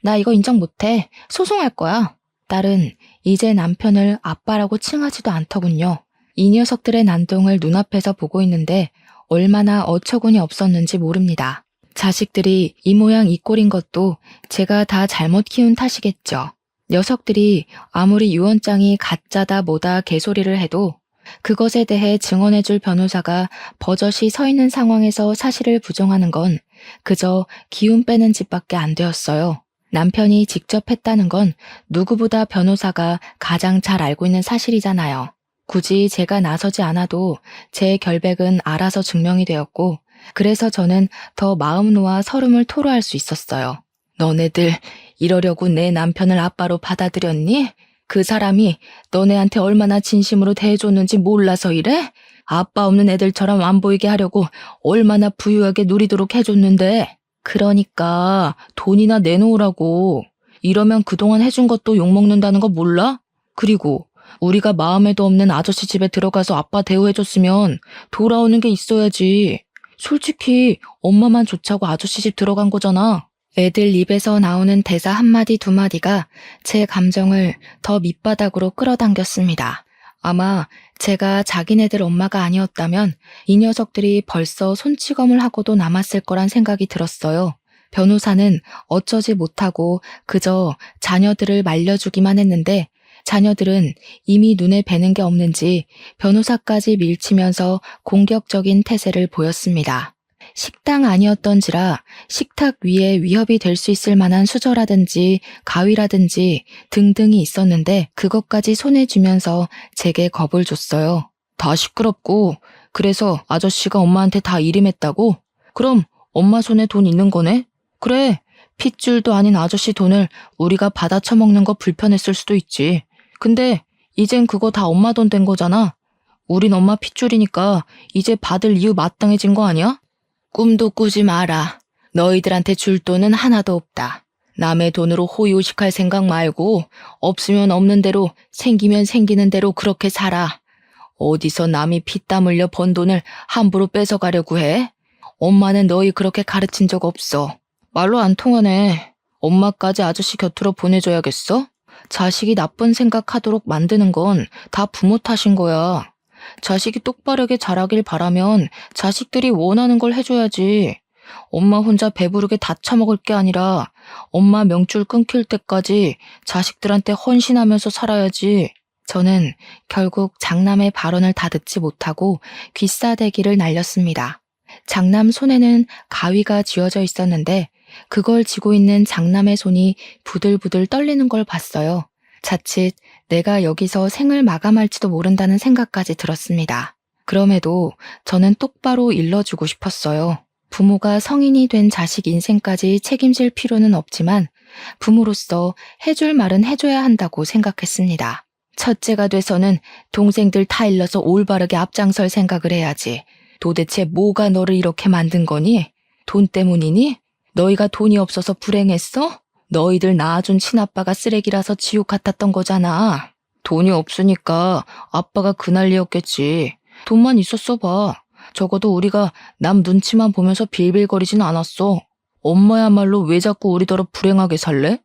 나 이거 인정 못해. 소송할 거야. 딸은 이제 남편을 아빠라고 칭하지도 않더군요. 이 녀석들의 난동을 눈앞에서 보고 있는데 얼마나 어처구니 없었는지 모릅니다. 자식들이 이 모양 이 꼴인 것도 제가 다 잘못 키운 탓이겠죠. 녀석들이 아무리 유언장이 가짜다 뭐다 개소리를 해도 그것에 대해 증언해줄 변호사가 버젓이 서 있는 상황에서 사실을 부정하는 건 그저 기운 빼는 짓밖에 안 되었어요. 남편이 직접 했다는 건 누구보다 변호사가 가장 잘 알고 있는 사실이잖아요. 굳이 제가 나서지 않아도 제 결백은 알아서 증명이 되었고, 그래서 저는 더 마음 놓아 서름을 토로할 수 있었어요. 너네들 이러려고 내 남편을 아빠로 받아들였니? 그 사람이 너네한테 얼마나 진심으로 대해줬는지 몰라서 이래? 아빠 없는 애들처럼 안 보이게 하려고 얼마나 부유하게 누리도록 해줬는데. 그러니까 돈이나 내놓으라고. 이러면 그동안 해준 것도 욕먹는다는 거 몰라? 그리고 우리가 마음에도 없는 아저씨 집에 들어가서 아빠 대우해줬으면 돌아오는 게 있어야지. 솔직히 엄마만 좋자고 아저씨 집 들어간 거잖아. 애들 입에서 나오는 대사 한마디 두 마디가 제 감정을 더 밑바닥으로 끌어당겼습니다. 아마 제가 자기네들 엄마가 아니었다면 이 녀석들이 벌써 손찌검을 하고도 남았을 거란 생각이 들었어요. 변호사는 어쩌지 못하고 그저 자녀들을 말려주기만 했는데 자녀들은 이미 눈에 뵈는 게 없는지 변호사까지 밀치면서 공격적인 태세를 보였습니다. 식당 아니었던지라 식탁 위에 위협이 될 수 있을 만한 수저라든지 가위라든지 등등이 있었는데 그것까지 손에 쥐면서 제게 겁을 줬어요. 다 시끄럽고 그래서 아저씨가 엄마한테 다 일임했다고? 그럼 엄마 손에 돈 있는 거네? 그래, 핏줄도 아닌 아저씨 돈을 우리가 받아 처먹는 거 불편했을 수도 있지. 근데 이젠 그거 다 엄마 돈 된 거잖아. 우린 엄마 핏줄이니까 이제 받을 이유 마땅해진 거 아니야? 꿈도 꾸지 마라. 너희들한테 줄 돈은 하나도 없다. 남의 돈으로 호의호식할 생각 말고 없으면 없는 대로 생기면 생기는 대로 그렇게 살아. 어디서 남이 피땀 흘려 번 돈을 함부로 뺏어가려고 해? 엄마는 너희 그렇게 가르친 적 없어. 말로 안 통하네. 엄마까지 아저씨 곁으로 보내줘야겠어? 자식이 나쁜 생각하도록 만드는 건 다 부모 탓인 거야. 자식이 똑바르게 자라길 바라면 자식들이 원하는 걸 해줘야지. 엄마 혼자 배부르게 다 처먹을 게 아니라 엄마 명줄 끊길 때까지 자식들한테 헌신하면서 살아야지. 저는 결국 장남의 발언을 다 듣지 못하고 귀싸대기를 날렸습니다. 장남 손에는 가위가 쥐어져 있었는데 그걸 쥐고 있는 장남의 손이 부들부들 떨리는 걸 봤어요. 자칫 내가 여기서 생을 마감할지도 모른다는 생각까지 들었습니다. 그럼에도 저는 똑바로 일러주고 싶었어요. 부모가 성인이 된 자식 인생까지 책임질 필요는 없지만 부모로서 해줄 말은 해줘야 한다고 생각했습니다. 첫째가 돼서는 동생들 다 일러서 올바르게 앞장설 생각을 해야지. 도대체 뭐가 너를 이렇게 만든 거니? 돈 때문이니? 너희가 돈이 없어서 불행했어? 너희들 낳아준 친아빠가 쓰레기라서 지옥 같았던 거잖아. 돈이 없으니까 아빠가 그 난리였겠지. 돈만 있었어 봐. 적어도 우리가 남 눈치만 보면서 빌빌거리진 않았어. 엄마야말로 왜 자꾸 우리더러 불행하게 살래?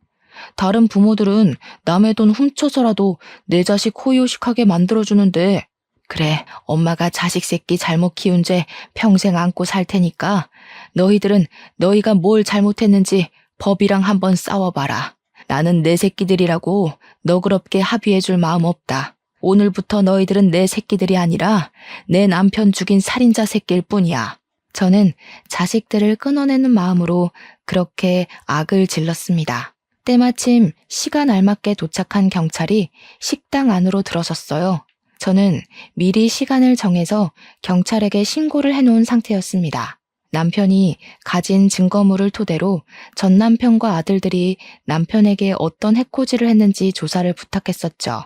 다른 부모들은 남의 돈 훔쳐서라도 내 자식 호의호식하게 만들어주는데 그래, 엄마가 자식 새끼 잘못 키운 죄 평생 안고 살 테니까 너희들은 너희가 뭘 잘못했는지 법이랑 한번 싸워봐라. 나는 내 새끼들이라고 너그럽게 합의해줄 마음 없다. 오늘부터 너희들은 내 새끼들이 아니라 내 남편 죽인 살인자 새끼일 뿐이야. 저는 자식들을 끊어내는 마음으로 그렇게 악을 질렀습니다. 때마침 시간 알맞게 도착한 경찰이 식당 안으로 들어섰어요. 저는 미리 시간을 정해서 경찰에게 신고를 해놓은 상태였습니다. 남편이 가진 증거물을 토대로 전 남편과 아들들이 남편에게 어떤 해코지를 했는지 조사를 부탁했었죠.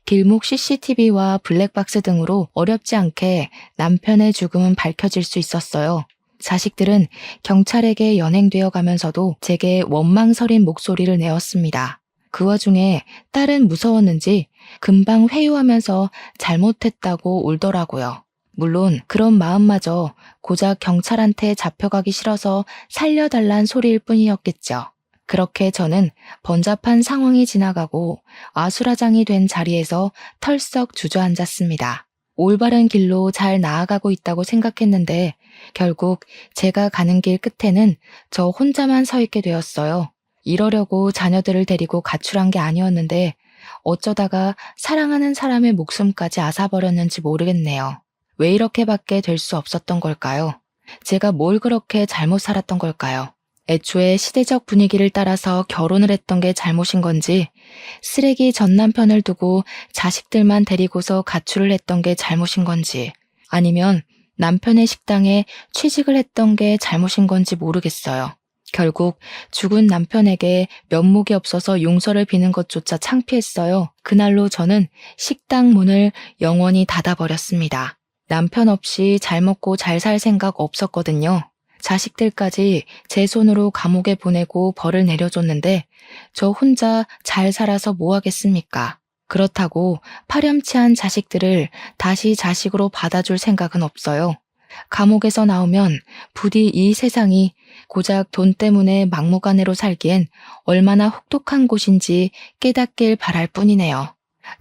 길목 CCTV와 블랙박스 등으로 어렵지 않게 남편의 죽음은 밝혀질 수 있었어요. 자식들은 경찰에게 연행되어 가면서도 제게 원망설인 목소리를 내었습니다. 그 와중에 딸은 무서웠는지 금방 회유하면서 잘못했다고 울더라고요. 물론 그런 마음마저 고작 경찰한테 잡혀가기 싫어서 살려달란 소리일 뿐이었겠죠. 그렇게 저는 번잡한 상황이 지나가고 아수라장이 된 자리에서 털썩 주저앉았습니다. 올바른 길로 잘 나아가고 있다고 생각했는데 결국 제가 가는 길 끝에는 저 혼자만 서 있게 되었어요. 이러려고 자녀들을 데리고 가출한 게 아니었는데 어쩌다가 사랑하는 사람의 목숨까지 앗아버렸는지 모르겠네요. 왜 이렇게밖에 될 수 없었던 걸까요? 제가 뭘 그렇게 잘못 살았던 걸까요? 애초에 시대적 분위기를 따라서 결혼을 했던 게 잘못인 건지, 쓰레기 전 남편을 두고 자식들만 데리고서 가출을 했던 게 잘못인 건지, 아니면 남편의 식당에 취직을 했던 게 잘못인 건지 모르겠어요. 결국 죽은 남편에게 면목이 없어서 용서를 비는 것조차 창피했어요. 그날로 저는 식당 문을 영원히 닫아버렸습니다. 남편 없이 잘 먹고 잘 살 생각 없었거든요. 자식들까지 제 손으로 감옥에 보내고 벌을 내려줬는데 저 혼자 잘 살아서 뭐 하겠습니까? 그렇다고 파렴치한 자식들을 다시 자식으로 받아줄 생각은 없어요. 감옥에서 나오면 부디 이 세상이 고작 돈 때문에 막무가내로 살기엔 얼마나 혹독한 곳인지 깨닫길 바랄 뿐이네요.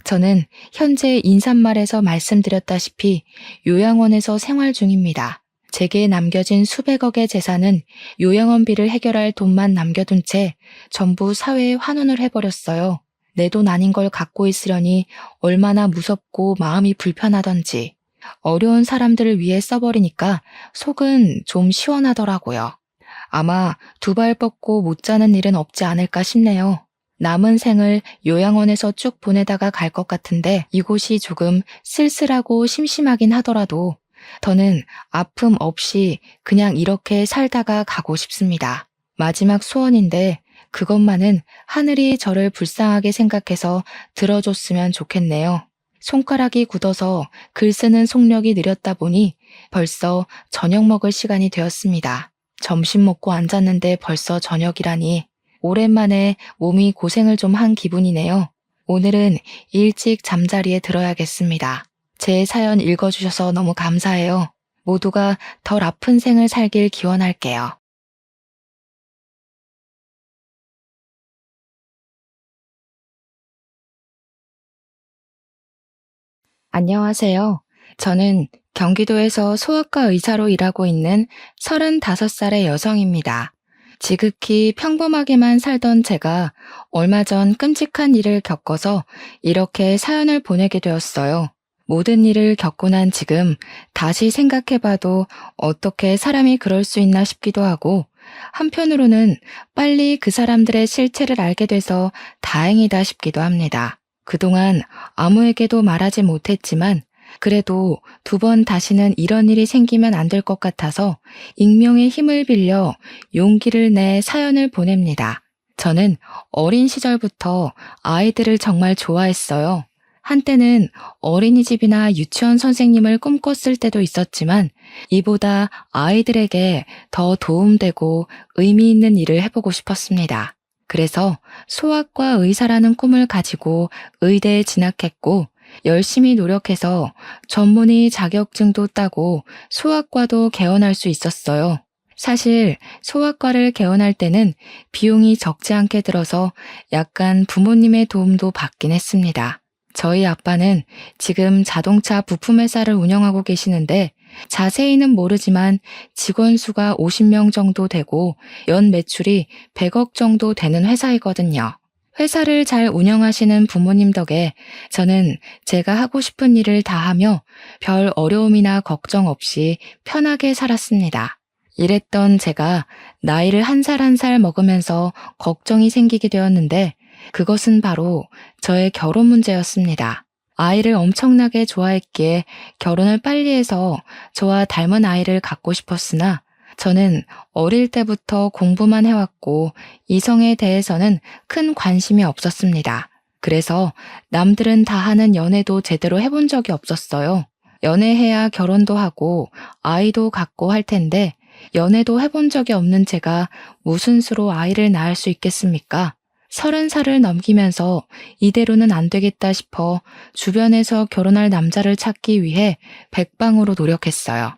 저는 현재 인사말에서 말씀드렸다시피 요양원에서 생활 중입니다. 제게 남겨진 수백억의 재산은 요양원비를 해결할 돈만 남겨둔 채 전부 사회에 환원을 해버렸어요. 내 돈 아닌 걸 갖고 있으려니 얼마나 무섭고 마음이 불편하던지. 어려운 사람들을 위해 써버리니까 속은 좀 시원하더라고요. 아마 두 발 뻗고 못 자는 일은 없지 않을까 싶네요. 남은 생을 요양원에서 쭉 보내다가 갈 것 같은데 이곳이 조금 쓸쓸하고 심심하긴 하더라도 더는 아픔 없이 그냥 이렇게 살다가 가고 싶습니다. 마지막 소원인데 그것만은 하늘이 저를 불쌍하게 생각해서 들어줬으면 좋겠네요. 손가락이 굳어서 글 쓰는 속력이 느렸다 보니 벌써 저녁 먹을 시간이 되었습니다. 점심 먹고 앉았는데 벌써 저녁이라니 오랜만에 몸이 고생을 좀 한 기분이네요. 오늘은 일찍 잠자리에 들어야겠습니다. 제 사연 읽어주셔서 너무 감사해요. 모두가 덜 아픈 생을 살길 기원할게요. 안녕하세요. 저는 경기도에서 소아과 의사로 일하고 있는 35살의 여성입니다. 지극히 평범하게만 살던 제가 얼마 전 끔찍한 일을 겪어서 이렇게 사연을 보내게 되었어요. 모든 일을 겪고 난 지금 다시 생각해봐도 어떻게 사람이 그럴 수 있나 싶기도 하고 한편으로는 빨리 그 사람들의 실체를 알게 돼서 다행이다 싶기도 합니다. 그동안 아무에게도 말하지 못했지만 그래도 두 번 다시는 이런 일이 생기면 안 될 것 같아서 익명의 힘을 빌려 용기를 내 사연을 보냅니다. 저는 어린 시절부터 아이들을 정말 좋아했어요. 한때는 어린이집이나 유치원 선생님을 꿈꿨을 때도 있었지만 이보다 아이들에게 더 도움되고 의미 있는 일을 해보고 싶었습니다. 그래서 소아과 의사라는 꿈을 가지고 의대에 진학했고 열심히 노력해서 전문의 자격증도 따고 소아과도 개원할 수 있었어요. 사실 소아과를 개원할 때는 비용이 적지 않게 들어서 약간 부모님의 도움도 받긴 했습니다. 저희 아빠는 지금 자동차 부품회사를 운영하고 계시는데 자세히는 모르지만 직원 수가 50명 정도 되고 연 매출이 100억 정도 되는 회사이거든요. 회사를 잘 운영하시는 부모님 덕에 저는 제가 하고 싶은 일을 다 하며 별 어려움이나 걱정 없이 편하게 살았습니다. 이랬던 제가 나이를 한 살 한 살 먹으면서 걱정이 생기게 되었는데 그것은 바로 저의 결혼 문제였습니다. 아이를 엄청나게 좋아했기에 결혼을 빨리 해서 저와 닮은 아이를 갖고 싶었으나 저는 어릴 때부터 공부만 해왔고 이성에 대해서는 큰 관심이 없었습니다. 그래서 남들은 다 하는 연애도 제대로 해본 적이 없었어요. 연애해야 결혼도 하고 아이도 갖고 할 텐데 연애도 해본 적이 없는 제가 무슨 수로 아이를 낳을 수 있겠습니까? 30살을 넘기면서 이대로는 안 되겠다 싶어 주변에서 결혼할 남자를 찾기 위해 백방으로 노력했어요.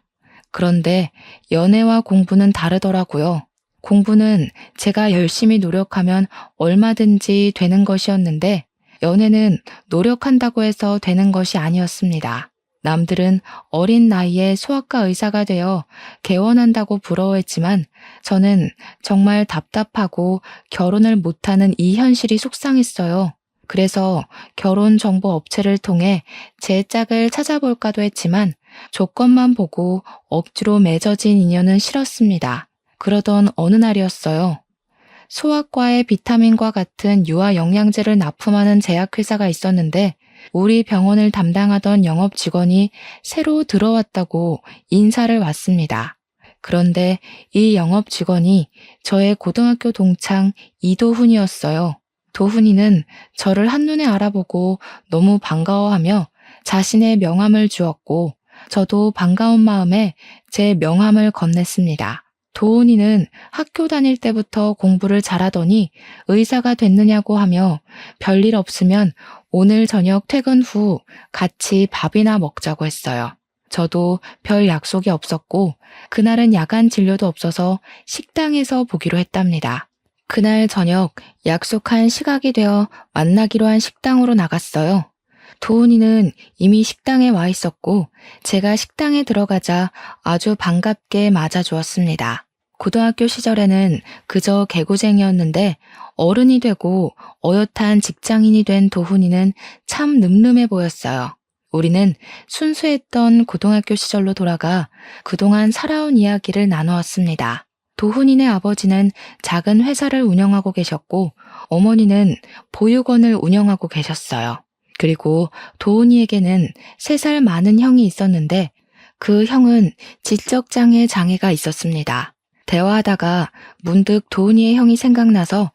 그런데 연애와 공부는 다르더라고요. 공부는 제가 열심히 노력하면 얼마든지 되는 것이었는데 연애는 노력한다고 해서 되는 것이 아니었습니다. 남들은 어린 나이에 소아과 의사가 되어 개원한다고 부러워했지만 저는 정말 답답하고 결혼을 못하는 이 현실이 속상했어요. 그래서 결혼 정보 업체를 통해 제 짝을 찾아볼까도 했지만 조건만 보고 억지로 맺어진 인연은 싫었습니다. 그러던 어느 날이었어요. 소아과에 비타민과 같은 유아 영양제를 납품하는 제약회사가 있었는데 우리 병원을 담당하던 영업 직원이 새로 들어왔다고 인사를 왔습니다. 그런데 이 영업 직원이 저의 고등학교 동창 이도훈이었어요. 도훈이는 저를 한눈에 알아보고 너무 반가워하며 자신의 명함을 주었고 저도 반가운 마음에 제 명함을 건넸습니다. 도훈이는 학교 다닐 때부터 공부를 잘하더니 의사가 됐느냐고 하며 별일 없으면 오늘 저녁 퇴근 후 같이 밥이나 먹자고 했어요. 저도 별 약속이 없었고 그날은 야간 진료도 없어서 식당에서 보기로 했답니다. 그날 저녁 약속한 시각이 되어 만나기로 한 식당으로 나갔어요. 도훈이는 이미 식당에 와 있었고 제가 식당에 들어가자 아주 반갑게 맞아주었습니다. 고등학교 시절에는 그저 개구쟁이였는데 어른이 되고 어엿한 직장인이 된 도훈이는 참 늠름해 보였어요. 우리는 순수했던 고등학교 시절로 돌아가 그동안 살아온 이야기를 나누었습니다. 도훈이네 아버지는 작은 회사를 운영하고 계셨고 어머니는 보육원을 운영하고 계셨어요. 그리고 도훈이에게는 3살 많은 형이 있었는데 그 형은 지적장애 장애가 있었습니다. 대화하다가 문득 도훈이의 형이 생각나서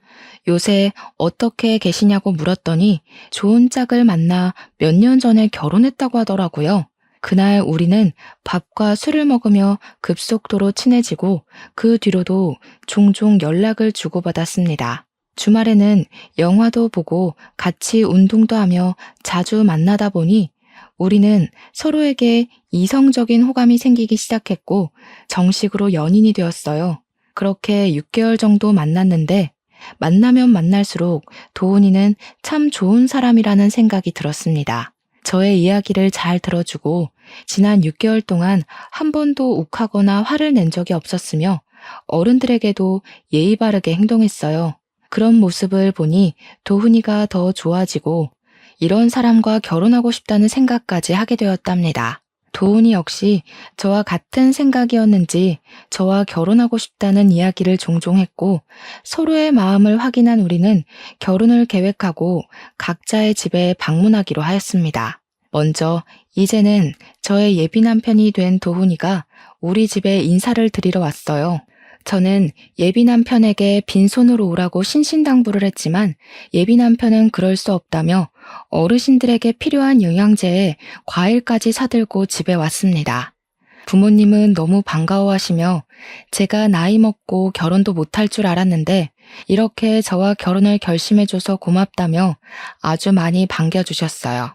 요새 어떻게 계시냐고 물었더니 좋은 짝을 만나 몇 년 전에 결혼했다고 하더라고요. 그날 우리는 밥과 술을 먹으며 급속도로 친해지고 그 뒤로도 종종 연락을 주고받았습니다. 주말에는 영화도 보고 같이 운동도 하며 자주 만나다 보니 우리는 서로에게 이성적인 호감이 생기기 시작했고 정식으로 연인이 되었어요. 그렇게 6개월 정도 만났는데 만나면 만날수록 도훈이는 참 좋은 사람이라는 생각이 들었습니다. 저의 이야기를 잘 들어주고 지난 6개월 동안 한 번도 욱하거나 화를 낸 적이 없었으며 어른들에게도 예의 바르게 행동했어요. 그런 모습을 보니 도훈이가 더 좋아지고 이런 사람과 결혼하고 싶다는 생각까지 하게 되었답니다. 도훈이 역시 저와 같은 생각이었는지 저와 결혼하고 싶다는 이야기를 종종 했고 서로의 마음을 확인한 우리는 결혼을 계획하고 각자의 집에 방문하기로 하였습니다. 먼저 이제는 저의 예비 남편이 된 도훈이가 우리 집에 인사를 드리러 왔어요. 저는 예비 남편에게 빈손으로 오라고 신신당부를 했지만 예비 남편은 그럴 수 없다며 어르신들에게 필요한 영양제에 과일까지 사들고 집에 왔습니다. 부모님은 너무 반가워하시며 제가 나이 먹고 결혼도 못할 줄 알았는데 이렇게 저와 결혼을 결심해줘서 고맙다며 아주 많이 반겨주셨어요.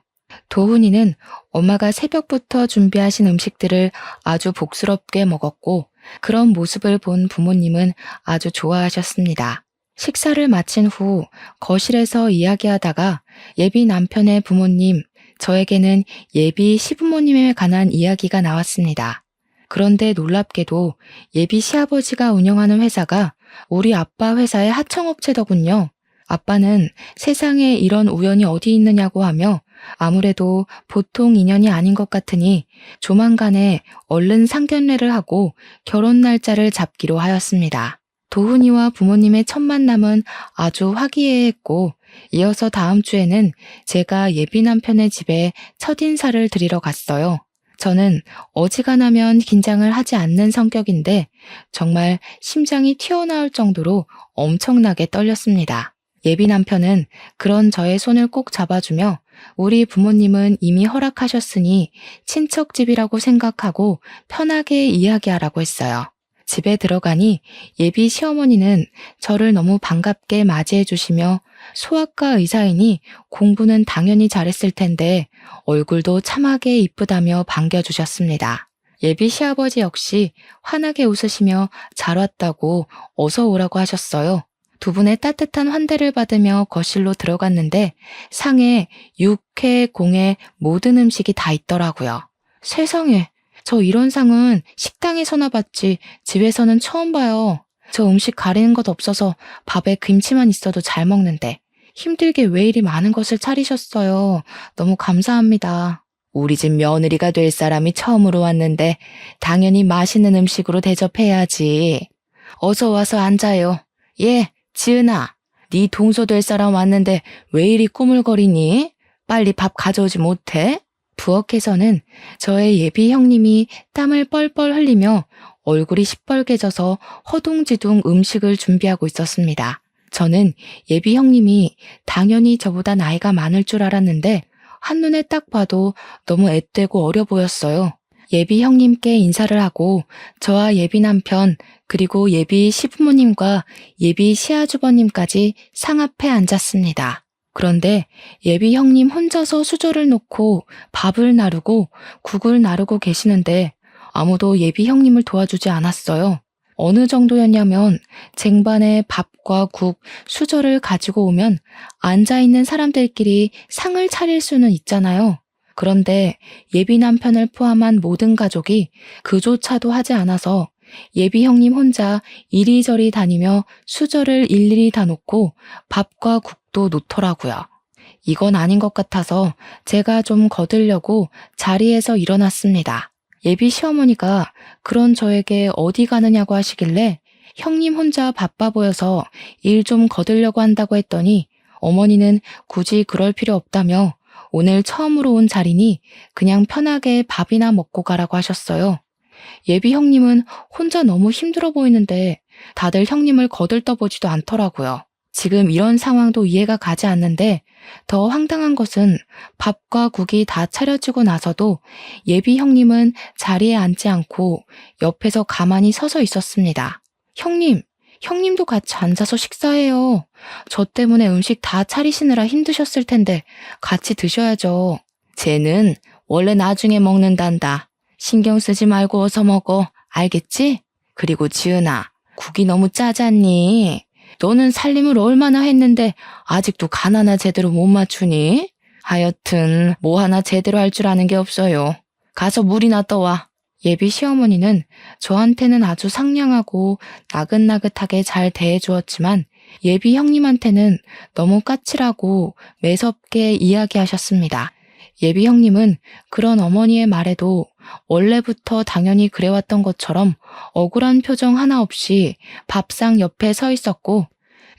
도훈이는 엄마가 새벽부터 준비하신 음식들을 아주 복스럽게 먹었고 그런 모습을 본 부모님은 아주 좋아하셨습니다. 식사를 마친 후 거실에서 이야기하다가 예비 남편의 부모님, 저에게는 예비 시부모님에 관한 이야기가 나왔습니다. 그런데 놀랍게도 예비 시아버지가 운영하는 회사가 우리 아빠 회사의 하청업체더군요. 아빠는 세상에 이런 우연이 어디 있느냐고 하며 아무래도 보통 인연이 아닌 것 같으니 조만간에 얼른 상견례를 하고 결혼 날짜를 잡기로 하였습니다. 도훈이와 부모님의 첫 만남은 아주 화기애애했고 이어서 다음 주에는 제가 예비 남편의 집에 첫인사를 드리러 갔어요. 저는 어지간하면 긴장을 하지 않는 성격인데 정말 심장이 튀어나올 정도로 엄청나게 떨렸습니다. 예비 남편은 그런 저의 손을 꼭 잡아주며 우리 부모님은 이미 허락하셨으니 친척집이라고 생각하고 편하게 이야기하라고 했어요. 집에 들어가니 예비 시어머니는 저를 너무 반갑게 맞이해 주시며 소아과 의사이니 공부는 당연히 잘했을 텐데 얼굴도 참하게 이쁘다며 반겨주셨습니다. 예비 시아버지 역시 환하게 웃으시며 잘 왔다고 어서 오라고 하셨어요. 두 분의 따뜻한 환대를 받으며 거실로 들어갔는데 상에 육, 회, 공에 모든 음식이 다 있더라고요. 세상에, 저 이런 상은 식당에서나 봤지 집에서는 처음 봐요. 저 음식 가리는 것 없어서 밥에 김치만 있어도 잘 먹는데 힘들게 왜 이리 많은 것을 차리셨어요. 너무 감사합니다. 우리 집 며느리가 될 사람이 처음으로 왔는데 당연히 맛있는 음식으로 대접해야지. 어서 와서 앉아요. 예, 지은아. 네 동서 될 사람 왔는데 왜 이리 꾸물거리니? 빨리 밥 가져오지 못해? 부엌에서는 저의 예비 형님이 땀을 뻘뻘 흘리며 얼굴이 시뻘개져서 허둥지둥 음식을 준비하고 있었습니다. 저는 예비 형님이 당연히 저보다 나이가 많을 줄 알았는데 한눈에 딱 봐도 너무 앳되고 어려 보였어요. 예비 형님께 인사를 하고 저와 예비 남편 그리고 예비 시부모님과 예비 시아주버님까지 상 앞에 앉았습니다. 그런데 예비 형님 혼자서 수저를 놓고 밥을 나르고 국을 나르고 계시는데 아무도 예비 형님을 도와주지 않았어요. 어느 정도였냐면 쟁반에 밥과 국, 수저를 가지고 오면 앉아있는 사람들끼리 상을 차릴 수는 있잖아요. 그런데 예비 남편을 포함한 모든 가족이 그조차도 하지 않아서 예비 형님 혼자 이리저리 다니며 수저를 일일이 다 놓고 밥과 국도 놓더라고요. 이건 아닌 것 같아서 제가 좀 거들려고 자리에서 일어났습니다. 예비 시어머니가 그런 저에게 어디 가느냐고 하시길래 형님 혼자 바빠 보여서 일 좀 거들려고 한다고 했더니 어머니는 굳이 그럴 필요 없다며 오늘 처음으로 온 자리니 그냥 편하게 밥이나 먹고 가라고 하셨어요. 예비 형님은 혼자 너무 힘들어 보이는데 다들 형님을 거들떠보지도 않더라고요. 지금 이런 상황도 이해가 가지 않는데 더 황당한 것은 밥과 국이 다 차려지고 나서도 예비 형님은 자리에 앉지 않고 옆에서 가만히 서서 있었습니다. 형님도 같이 앉아서 식사해요. 저 때문에 음식 다 차리시느라 힘드셨을 텐데 같이 드셔야죠. 쟤는 원래 나중에 먹는단다. 신경 쓰지 말고 어서 먹어. 알겠지? 그리고 지은아, 국이 너무 짜잖니? 너는 살림을 얼마나 했는데 아직도 간 하나 제대로 못 맞추니? 하여튼 뭐 하나 제대로 할 줄 아는 게 없어요. 가서 물이나 떠와. 예비 시어머니는 저한테는 아주 상냥하고 나긋나긋하게 잘 대해주었지만 예비 형님한테는 너무 까칠하고 매섭게 이야기하셨습니다. 예비 형님은 그런 어머니의 말에도 원래부터 당연히 그래왔던 것처럼 억울한 표정 하나 없이 밥상 옆에 서 있었고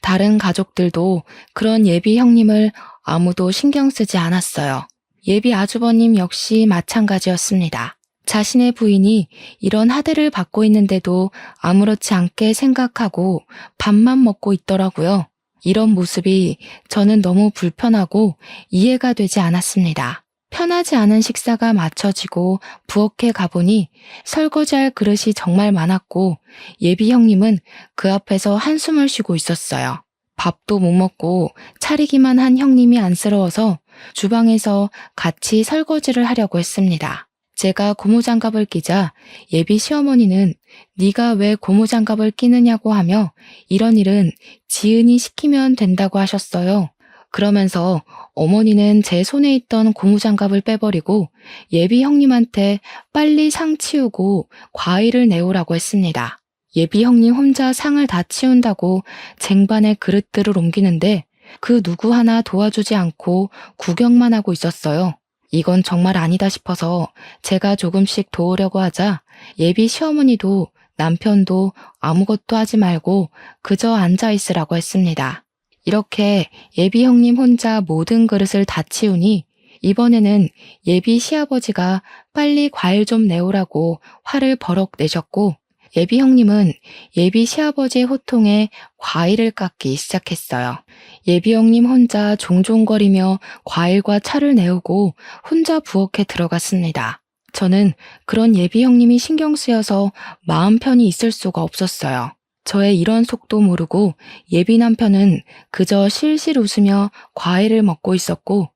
다른 가족들도 그런 예비 형님을 아무도 신경 쓰지 않았어요. 예비 아주버님 역시 마찬가지였습니다. 자신의 부인이 이런 하대를 받고 있는데도 아무렇지 않게 생각하고 밥만 먹고 있더라고요. 이런 모습이 저는 너무 불편하고 이해가 되지 않았습니다. 편하지 않은 식사가 마쳐지고 부엌에 가보니 설거지할 그릇이 정말 많았고 예비 형님은 그 앞에서 한숨을 쉬고 있었어요. 밥도 못 먹고 차리기만 한 형님이 안쓰러워서 주방에서 같이 설거지를 하려고 했습니다. 제가 고무장갑을 끼자 예비 시어머니는 네가 왜 고무장갑을 끼느냐고 하며 이런 일은 지은이 시키면 된다고 하셨어요. 그러면서 어머니는 제 손에 있던 고무장갑을 빼버리고 예비 형님한테 빨리 상 치우고 과일을 내오라고 했습니다. 예비 형님 혼자 상을 다 치운다고 쟁반에 그릇들을 옮기는데 그 누구 하나 도와주지 않고 구경만 하고 있었어요. 이건 정말 아니다 싶어서 제가 조금씩 도우려고 하자 예비 시어머니도 남편도 아무것도 하지 말고 그저 앉아 있으라고 했습니다. 이렇게 예비 형님 혼자 모든 그릇을 다 치우니 이번에는 예비 시아버지가 빨리 과일 좀 내오라고 화를 버럭 내셨고 예비 형님은 예비 시아버지의 호통에 과일을 깎기 시작했어요. 예비 형님 혼자 종종거리며 과일과 차를 내오고 혼자 부엌에 들어갔습니다. 저는 그런 예비 형님이 신경 쓰여서 마음 편히 있을 수가 없었어요. 저의 이런 속도 모르고 예비 남편은 그저 실실 웃으며 과일을 먹고 있었고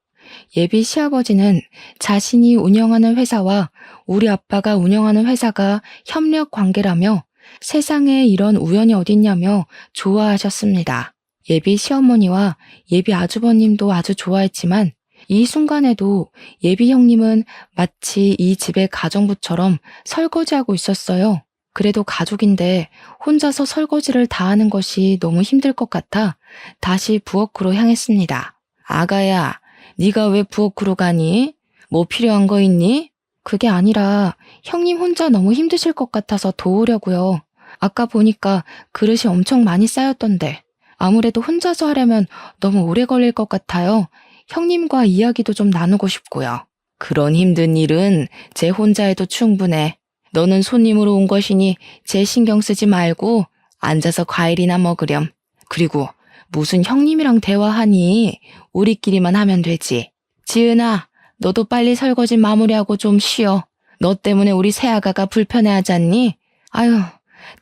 예비 시아버지는 자신이 운영하는 회사와 우리 아빠가 운영하는 회사가 협력 관계라며 세상에 이런 우연이 어딨냐며 좋아하셨습니다. 예비 시어머니와 예비 아주버님도 아주 좋아했지만 이 순간에도 예비 형님은 마치 이 집의 가정부처럼 설거지하고 있었어요. 그래도 가족인데 혼자서 설거지를 다 하는 것이 너무 힘들 것 같아 다시 부엌으로 향했습니다. 아가야, 네가 왜 부엌으로 가니? 뭐 필요한 거 있니? 그게 아니라 형님 혼자 너무 힘드실 것 같아서 도우려고요. 아까 보니까 그릇이 엄청 많이 쌓였던데 아무래도 혼자서 하려면 너무 오래 걸릴 것 같아요. 형님과 이야기도 좀 나누고 싶고요. 그런 힘든 일은 제 혼자 해도 충분해. 너는 손님으로 온 것이니 제 신경 쓰지 말고 앉아서 과일이나 먹으렴. 그리고 무슨 형님이랑 대화하니? 우리끼리만 하면 되지. 지은아, 너도 빨리 설거지 마무리하고 좀 쉬어. 너 때문에 우리 새아가가 불편해하지 않니? 아유,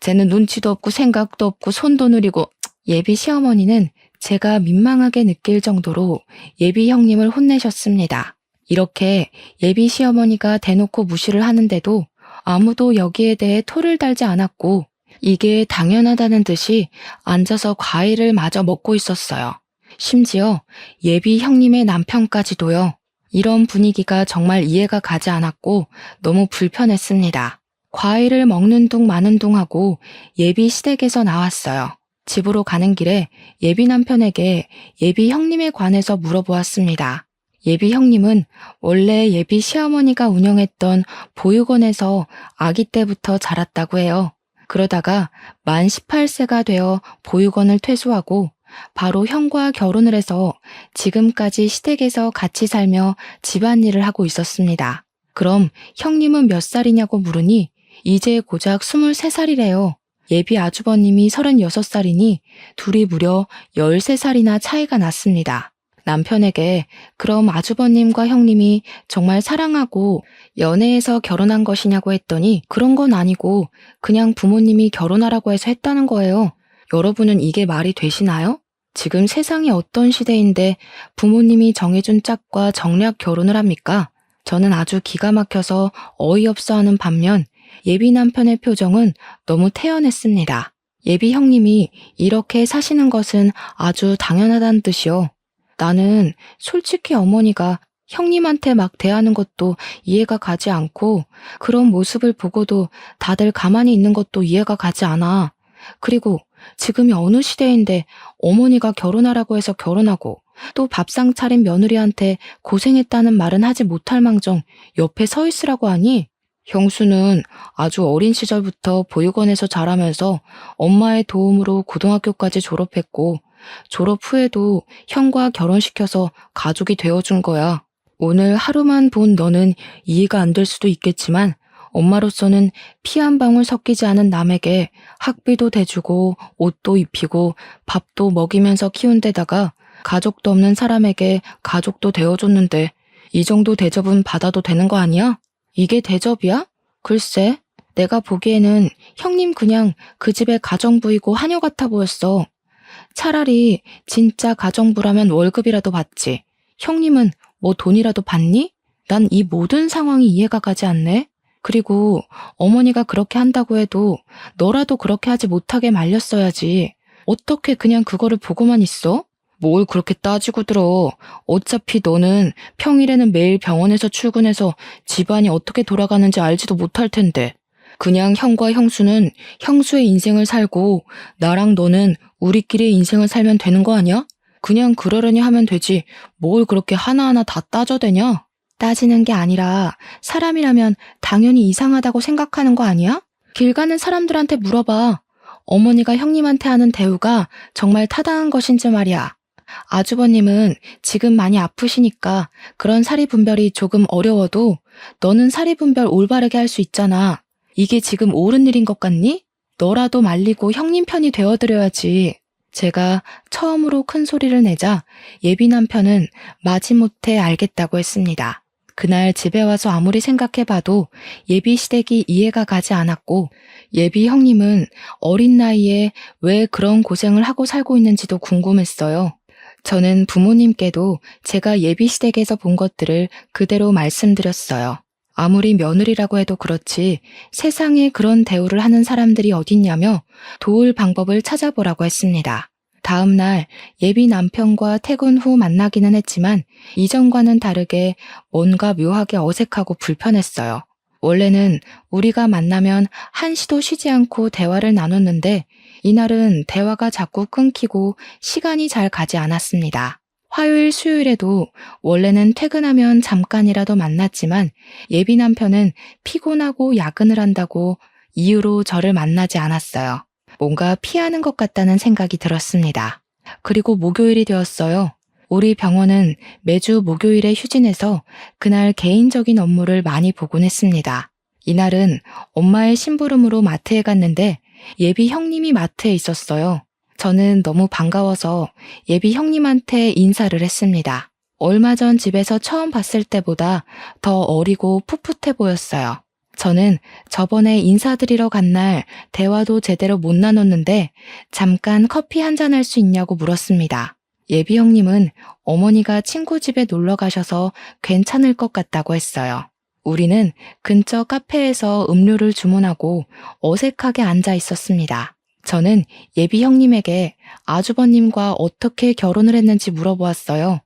쟤는 눈치도 없고 생각도 없고 손도 느리고. 예비 시어머니는 제가 민망하게 느낄 정도로 예비 형님을 혼내셨습니다. 이렇게 예비 시어머니가 대놓고 무시를 하는데도 아무도 여기에 대해 토를 달지 않았고 이게 당연하다는 듯이 앉아서 과일을 마저 먹고 있었어요. 심지어 예비 형님의 남편까지도요. 이런 분위기가 정말 이해가 가지 않았고 너무 불편했습니다. 과일을 먹는 둥 마는 둥 하고 예비 시댁에서 나왔어요. 집으로 가는 길에 예비 남편에게 예비 형님에 관해서 물어보았습니다. 예비 형님은 원래 예비 시어머니가 운영했던 보육원에서 아기 때부터 자랐다고 해요. 그러다가 만 18세가 되어 보육원을 퇴소하고 바로 형과 결혼을 해서 지금까지 시댁에서 같이 살며 집안일을 하고 있었습니다. 그럼 형님은 몇 살이냐고 물으니 이제 고작 23살이래요. 예비 아주버님이 36살이니 둘이 무려 13살이나 차이가 났습니다. 남편에게 그럼 아주버님과 형님이 정말 사랑하고 연애해서 결혼한 것이냐고 했더니 그런 건 아니고 그냥 부모님이 결혼하라고 해서 했다는 거예요. 여러분은 이게 말이 되시나요? 지금 세상이 어떤 시대인데 부모님이 정해준 짝과 정략 결혼을 합니까? 저는 아주 기가 막혀서 어이없어 하는 반면 예비 남편의 표정은 너무 태연했습니다. 예비 형님이 이렇게 사시는 것은 아주 당연하다는 뜻이요. 나는 솔직히 어머니가 형님한테 막 대하는 것도 이해가 가지 않고 그런 모습을 보고도 다들 가만히 있는 것도 이해가 가지 않아. 그리고 지금이 어느 시대인데 어머니가 결혼하라고 해서 결혼하고 또 밥상 차린 며느리한테 고생했다는 말은 하지 못할 망정 옆에 서 있으라고 하니? 형수는 아주 어린 시절부터 보육원에서 자라면서 엄마의 도움으로 고등학교까지 졸업했고 졸업 후에도 형과 결혼시켜서 가족이 되어준 거야. 오늘 하루만 본 너는 이해가 안 될 수도 있겠지만 엄마로서는 피 한 방울 섞이지 않은 남에게 학비도 대주고 옷도 입히고 밥도 먹이면서 키운 데다가 가족도 없는 사람에게 가족도 되어줬는데 이 정도 대접은 받아도 되는 거 아니야? 이게 대접이야? 글쎄, 내가 보기에는 형님 그냥 그 집의 가정부이고 하녀 같아 보였어. 차라리 진짜 가정부라면 월급이라도 받지. 형님은 뭐 돈이라도 받니? 난 이 모든 상황이 이해가 가지 않네. 그리고 어머니가 그렇게 한다고 해도 너라도 그렇게 하지 못하게 말렸어야지. 어떻게 그냥 그거를 보고만 있어? 뭘 그렇게 따지고 들어. 어차피 너는 평일에는 매일 병원에서 출근해서 집안이 어떻게 돌아가는지 알지도 못할 텐데. 그냥 형과 형수는 형수의 인생을 살고 나랑 너는 우리끼리의 인생을 살면 되는 거 아니야? 그냥 그러려니 하면 되지. 뭘 그렇게 하나하나 다 따져대냐? 따지는 게 아니라 사람이라면 당연히 이상하다고 생각하는 거 아니야? 길 가는 사람들한테 물어봐. 어머니가 형님한테 하는 대우가 정말 타당한 것인지 말이야. 아주버님은 지금 많이 아프시니까 그런 사리분별이 조금 어려워도 너는 사리분별 올바르게 할 수 있잖아. 이게 지금 옳은 일인 것 같니? 너라도 말리고 형님 편이 되어드려야지. 제가 처음으로 큰 소리를 내자 예비 남편은 마지못해 알겠다고 했습니다. 그날 집에 와서 아무리 생각해봐도 예비 시댁이 이해가 가지 않았고 예비 형님은 어린 나이에 왜 그런 고생을 하고 살고 있는지도 궁금했어요. 저는 부모님께도 제가 예비시댁에서 본 것들을 그대로 말씀드렸어요. 아무리 며느리라고 해도 그렇지 세상에 그런 대우를 하는 사람들이 어딨냐며 도울 방법을 찾아보라고 했습니다. 다음 날 예비 남편과 퇴근 후 만나기는 했지만 이전과는 다르게 뭔가 묘하게 어색하고 불편했어요. 원래는 우리가 만나면 한시도 쉬지 않고 대화를 나눴는데 이날은 대화가 자꾸 끊기고 시간이 잘 가지 않았습니다. 화요일, 수요일에도 원래는 퇴근하면 잠깐이라도 만났지만 예비 남편은 피곤하고 야근을 한다고 이유로 저를 만나지 않았어요. 뭔가 피하는 것 같다는 생각이 들었습니다. 그리고 목요일이 되었어요. 우리 병원은 매주 목요일에 휴진해서 그날 개인적인 업무를 많이 보곤 했습니다. 이날은 엄마의 심부름으로 마트에 갔는데 예비 형님이 마트에 있었어요. 저는 너무 반가워서 예비 형님한테 인사를 했습니다. 얼마 전 집에서 처음 봤을 때보다 더 어리고 풋풋해 보였어요. 저는 저번에 인사드리러 간 날 대화도 제대로 못 나눴는데 잠깐 커피 한잔 할 수 있냐고 물었습니다. 예비 형님은 어머니가 친구 집에 놀러 가셔서 괜찮을 것 같다고 했어요. 우리는 근처 카페에서 음료를 주문하고 어색하게 앉아 있었습니다. 저는 예비 형님에게 아주버님과 어떻게 결혼을 했는지 물어보았어요.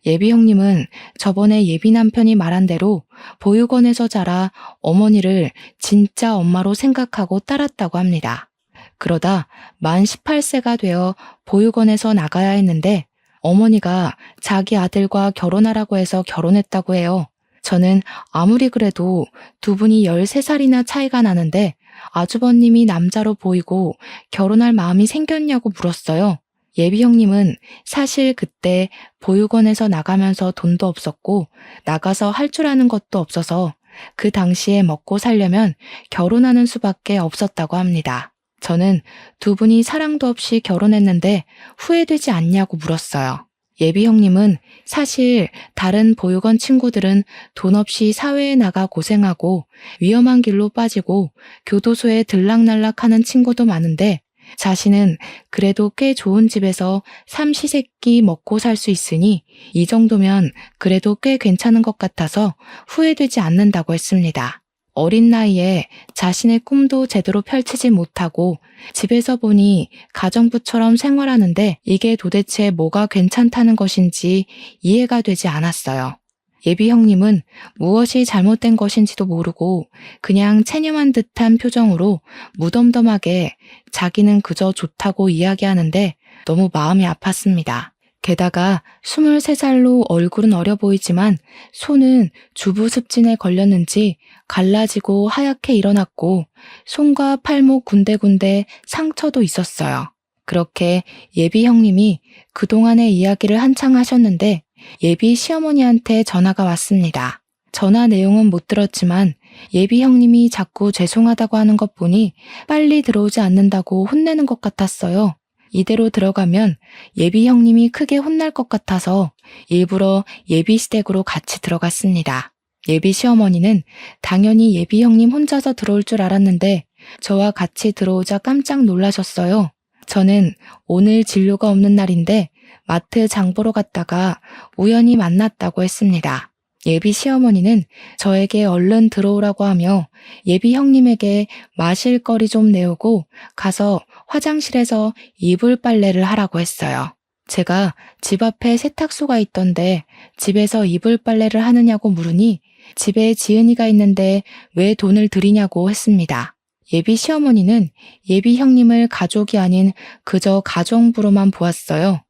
예비 형님은 저번에 예비 남편이 말한 대로 보육원에서 자라 어머니를 진짜 엄마로 생각하고 따랐다고 합니다. 그러다 만 18세가 되어 보육원에서 나가야 했는데 어머니가 자기 아들과 결혼하라고 해서 결혼했다고 해요. 저는 아무리 그래도 두 분이 13살이나 차이가 나는데 아주버님이 남자로 보이고 결혼할 마음이 생겼냐고 물었어요. 예비 형님은 사실 그때 보육원에서 나가면서 돈도 없었고 나가서 할 줄 아는 것도 없어서 그 당시에 먹고 살려면 결혼하는 수밖에 없었다고 합니다. 저는 두 분이 사랑도 없이 결혼했는데 후회되지 않냐고 물었어요. 예비 형님은 사실 다른 보육원 친구들은 돈 없이 사회에 나가 고생하고 위험한 길로 빠지고 교도소에 들락날락하는 친구도 많은데 자신은 그래도 꽤 좋은 집에서 삼시세끼 먹고 살 수 있으니 이 정도면 그래도 꽤 괜찮은 것 같아서 후회되지 않는다고 했습니다. 어린 나이에 자신의 꿈도 제대로 펼치지 못하고 집에서 보니 가정부처럼 생활하는데 이게 도대체 뭐가 괜찮다는 것인지 이해가 되지 않았어요. 예비 형님은 무엇이 잘못된 것인지도 모르고 그냥 체념한 듯한 표정으로 무덤덤하게 자기는 그저 좋다고 이야기하는데 너무 마음이 아팠습니다. 게다가 23살로 얼굴은 어려 보이지만 손은 주부 습진에 걸렸는지 갈라지고 하얗게 일어났고 손과 팔목 군데군데 상처도 있었어요. 그렇게 예비 형님이 그동안의 이야기를 한창 하셨는데 예비 시어머니한테 전화가 왔습니다. 전화 내용은 못 들었지만 예비 형님이 자꾸 죄송하다고 하는 것 보니 빨리 들어오지 않는다고 혼내는 것 같았어요. 이대로 들어가면 예비 형님이 크게 혼날 것 같아서 일부러 예비 시댁으로 같이 들어갔습니다. 예비 시어머니는 당연히 예비 형님 혼자서 들어올 줄 알았는데 저와 같이 들어오자 깜짝 놀라셨어요. 저는 오늘 진료가 없는 날인데 마트 장 보러 갔다가 우연히 만났다고 했습니다. 예비 시어머니는 저에게 얼른 들어오라고 하며 예비 형님에게 마실 거리 좀 내오고 가서 화장실에서 이불 빨래를 하라고 했어요. 제가 집 앞에 세탁소가 있던데 집에서 이불 빨래를 하느냐고 물으니 집에 지은이가 있는데 왜 돈을 들이냐고 했습니다. 예비 시어머니는 예비 형님을 가족이 아닌 그저 가정부로만 보았어요.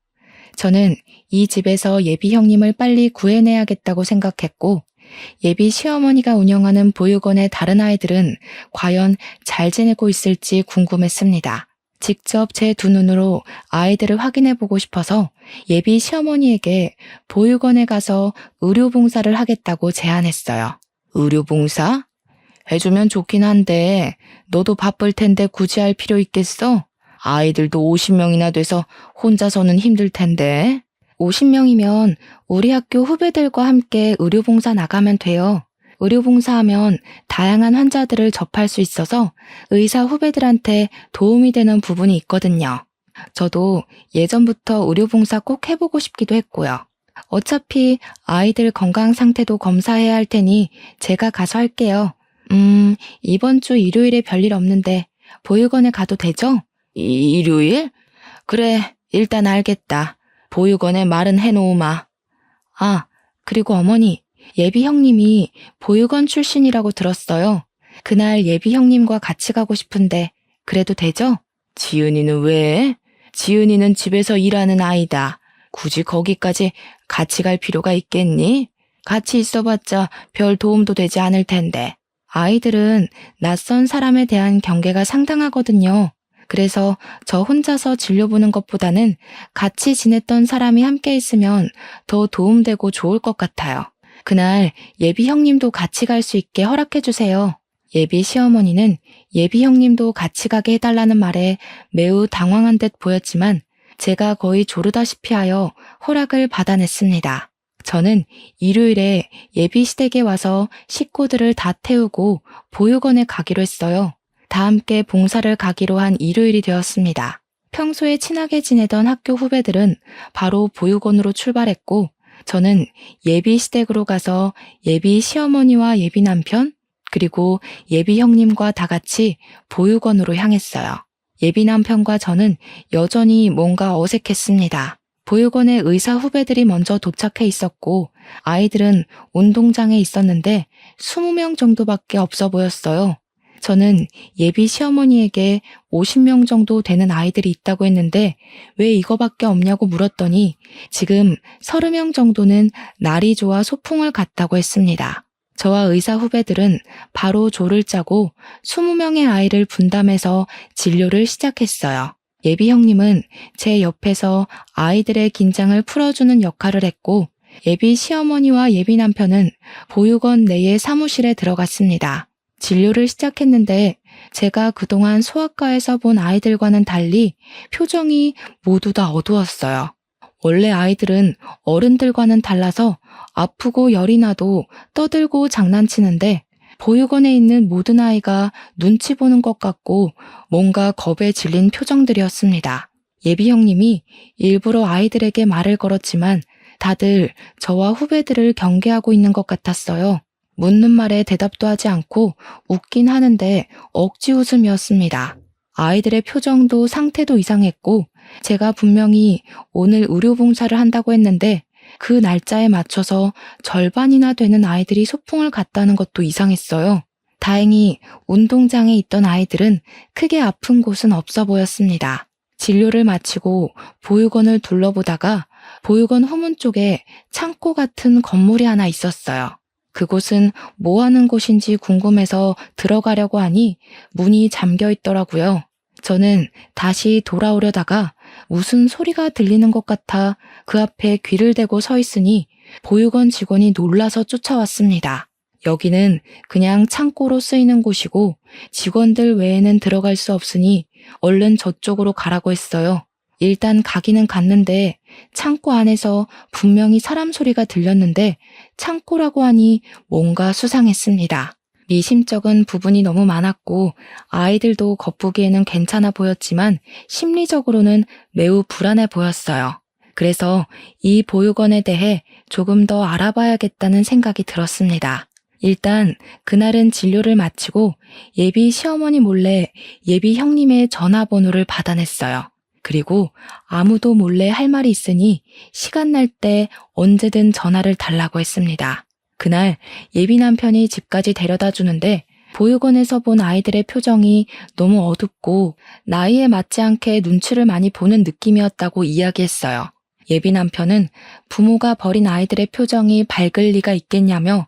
저는 이 집에서 예비 형님을 빨리 구해내야겠다고 생각했고 예비 시어머니가 운영하는 보육원의 다른 아이들은 과연 잘 지내고 있을지 궁금했습니다. 직접 제 두 눈으로 아이들을 확인해보고 싶어서 예비 시어머니에게 보육원에 가서 의료봉사를 하겠다고 제안했어요. 의료봉사? 해주면 좋긴 한데 너도 바쁠 텐데 굳이 할 필요 있겠어? 아이들도 50명이나 돼서 혼자서는 힘들 텐데. 50명이면 우리 학교 후배들과 함께 의료봉사 나가면 돼요. 의료봉사하면 다양한 환자들을 접할 수 있어서 의사 후배들한테 도움이 되는 부분이 있거든요. 저도 예전부터 의료봉사 꼭 해보고 싶기도 했고요. 어차피 아이들 건강 상태도 검사해야 할 테니 제가 가서 할게요. 이번 주 일요일에 별일 없는데 보육원에 가도 되죠? 일요일? 그래, 일단 알겠다. 보육원에 말은 해놓으마. 아, 그리고 어머니, 예비 형님이 보육원 출신이라고 들었어요. 그날 예비 형님과 같이 가고 싶은데 그래도 되죠? 지은이는 왜? 지은이는 집에서 일하는 아이다. 굳이 거기까지 같이 갈 필요가 있겠니? 같이 있어봤자 별 도움도 되지 않을 텐데. 아이들은 낯선 사람에 대한 경계가 상당하거든요. 그래서 저 혼자서 진료 보는 것보다는 같이 지냈던 사람이 함께 있으면 더 도움되고 좋을 것 같아요. 그날 예비 형님도 같이 갈 수 있게 허락해 주세요. 예비 시어머니는 예비 형님도 같이 가게 해달라는 말에 매우 당황한 듯 보였지만 제가 거의 조르다시피 하여 허락을 받아냈습니다. 저는 일요일에 예비 시댁에 와서 식구들을 다 태우고 보육원에 가기로 했어요. 다 함께 봉사를 가기로 한 일요일이 되었습니다. 평소에 친하게 지내던 학교 후배들은 바로 보육원으로 출발했고 저는 예비 시댁으로 가서 예비 시어머니와 예비 남편 그리고 예비 형님과 다 같이 보육원으로 향했어요. 예비 남편과 저는 여전히 뭔가 어색했습니다. 보육원에 의사 후배들이 먼저 도착해 있었고 아이들은 운동장에 있었는데 20명 정도밖에 없어 보였어요. 저는 예비 시어머니에게 50명 정도 되는 아이들이 있다고 했는데 왜 이거밖에 없냐고 물었더니 지금 30명 정도는 날이 좋아 소풍을 갔다고 했습니다. 저와 의사 후배들은 바로 조를 짜고 20명의 아이를 분담해서 진료를 시작했어요. 예비 형님은 제 옆에서 아이들의 긴장을 풀어주는 역할을 했고 예비 시어머니와 예비 남편은 보육원 내의 사무실에 들어갔습니다. 진료를 시작했는데 제가 그동안 소아과에서 본 아이들과는 달리 표정이 모두 다 어두웠어요. 원래 아이들은 어른들과는 달라서 아프고 열이 나도 떠들고 장난치는데 보육원에 있는 모든 아이가 눈치 보는 것 같고 뭔가 겁에 질린 표정들이었습니다. 예비 형님이 일부러 아이들에게 말을 걸었지만 다들 저와 후배들을 경계하고 있는 것 같았어요. 묻는 말에 대답도 하지 않고 웃긴 하는데 억지 웃음이었습니다. 아이들의 표정도 상태도 이상했고 제가 분명히 오늘 의료봉사를 한다고 했는데 그 날짜에 맞춰서 절반이나 되는 아이들이 소풍을 갔다는 것도 이상했어요. 다행히 운동장에 있던 아이들은 크게 아픈 곳은 없어 보였습니다. 진료를 마치고 보육원을 둘러보다가 보육원 후문 쪽에 창고 같은 건물이 하나 있었어요. 그곳은 뭐 하는 곳인지 궁금해서 들어가려고 하니 문이 잠겨 있더라고요. 저는 다시 돌아오려다가 무슨 소리가 들리는 것 같아 그 앞에 귀를 대고 서 있으니 보육원 직원이 놀라서 쫓아왔습니다. 여기는 그냥 창고로 쓰이는 곳이고 직원들 외에는 들어갈 수 없으니 얼른 저쪽으로 가라고 했어요. 일단 가기는 갔는데 창고 안에서 분명히 사람 소리가 들렸는데 창고라고 하니 뭔가 수상했습니다. 미심쩍은 부분이 너무 많았고 아이들도 겉보기에는 괜찮아 보였지만 심리적으로는 매우 불안해 보였어요. 그래서 이 보육원에 대해 조금 더 알아봐야겠다는 생각이 들었습니다. 일단 그날은 진료를 마치고 예비 시어머니 몰래 예비 형님의 전화번호를 받아냈어요. 그리고 아무도 몰래 할 말이 있으니 시간 날 때 언제든 전화를 달라고 했습니다. 그날 예비 남편이 집까지 데려다 주는데 보육원에서 본 아이들의 표정이 너무 어둡고 나이에 맞지 않게 눈치를 많이 보는 느낌이었다고 이야기했어요. 예비 남편은 부모가 버린 아이들의 표정이 밝을 리가 있겠냐며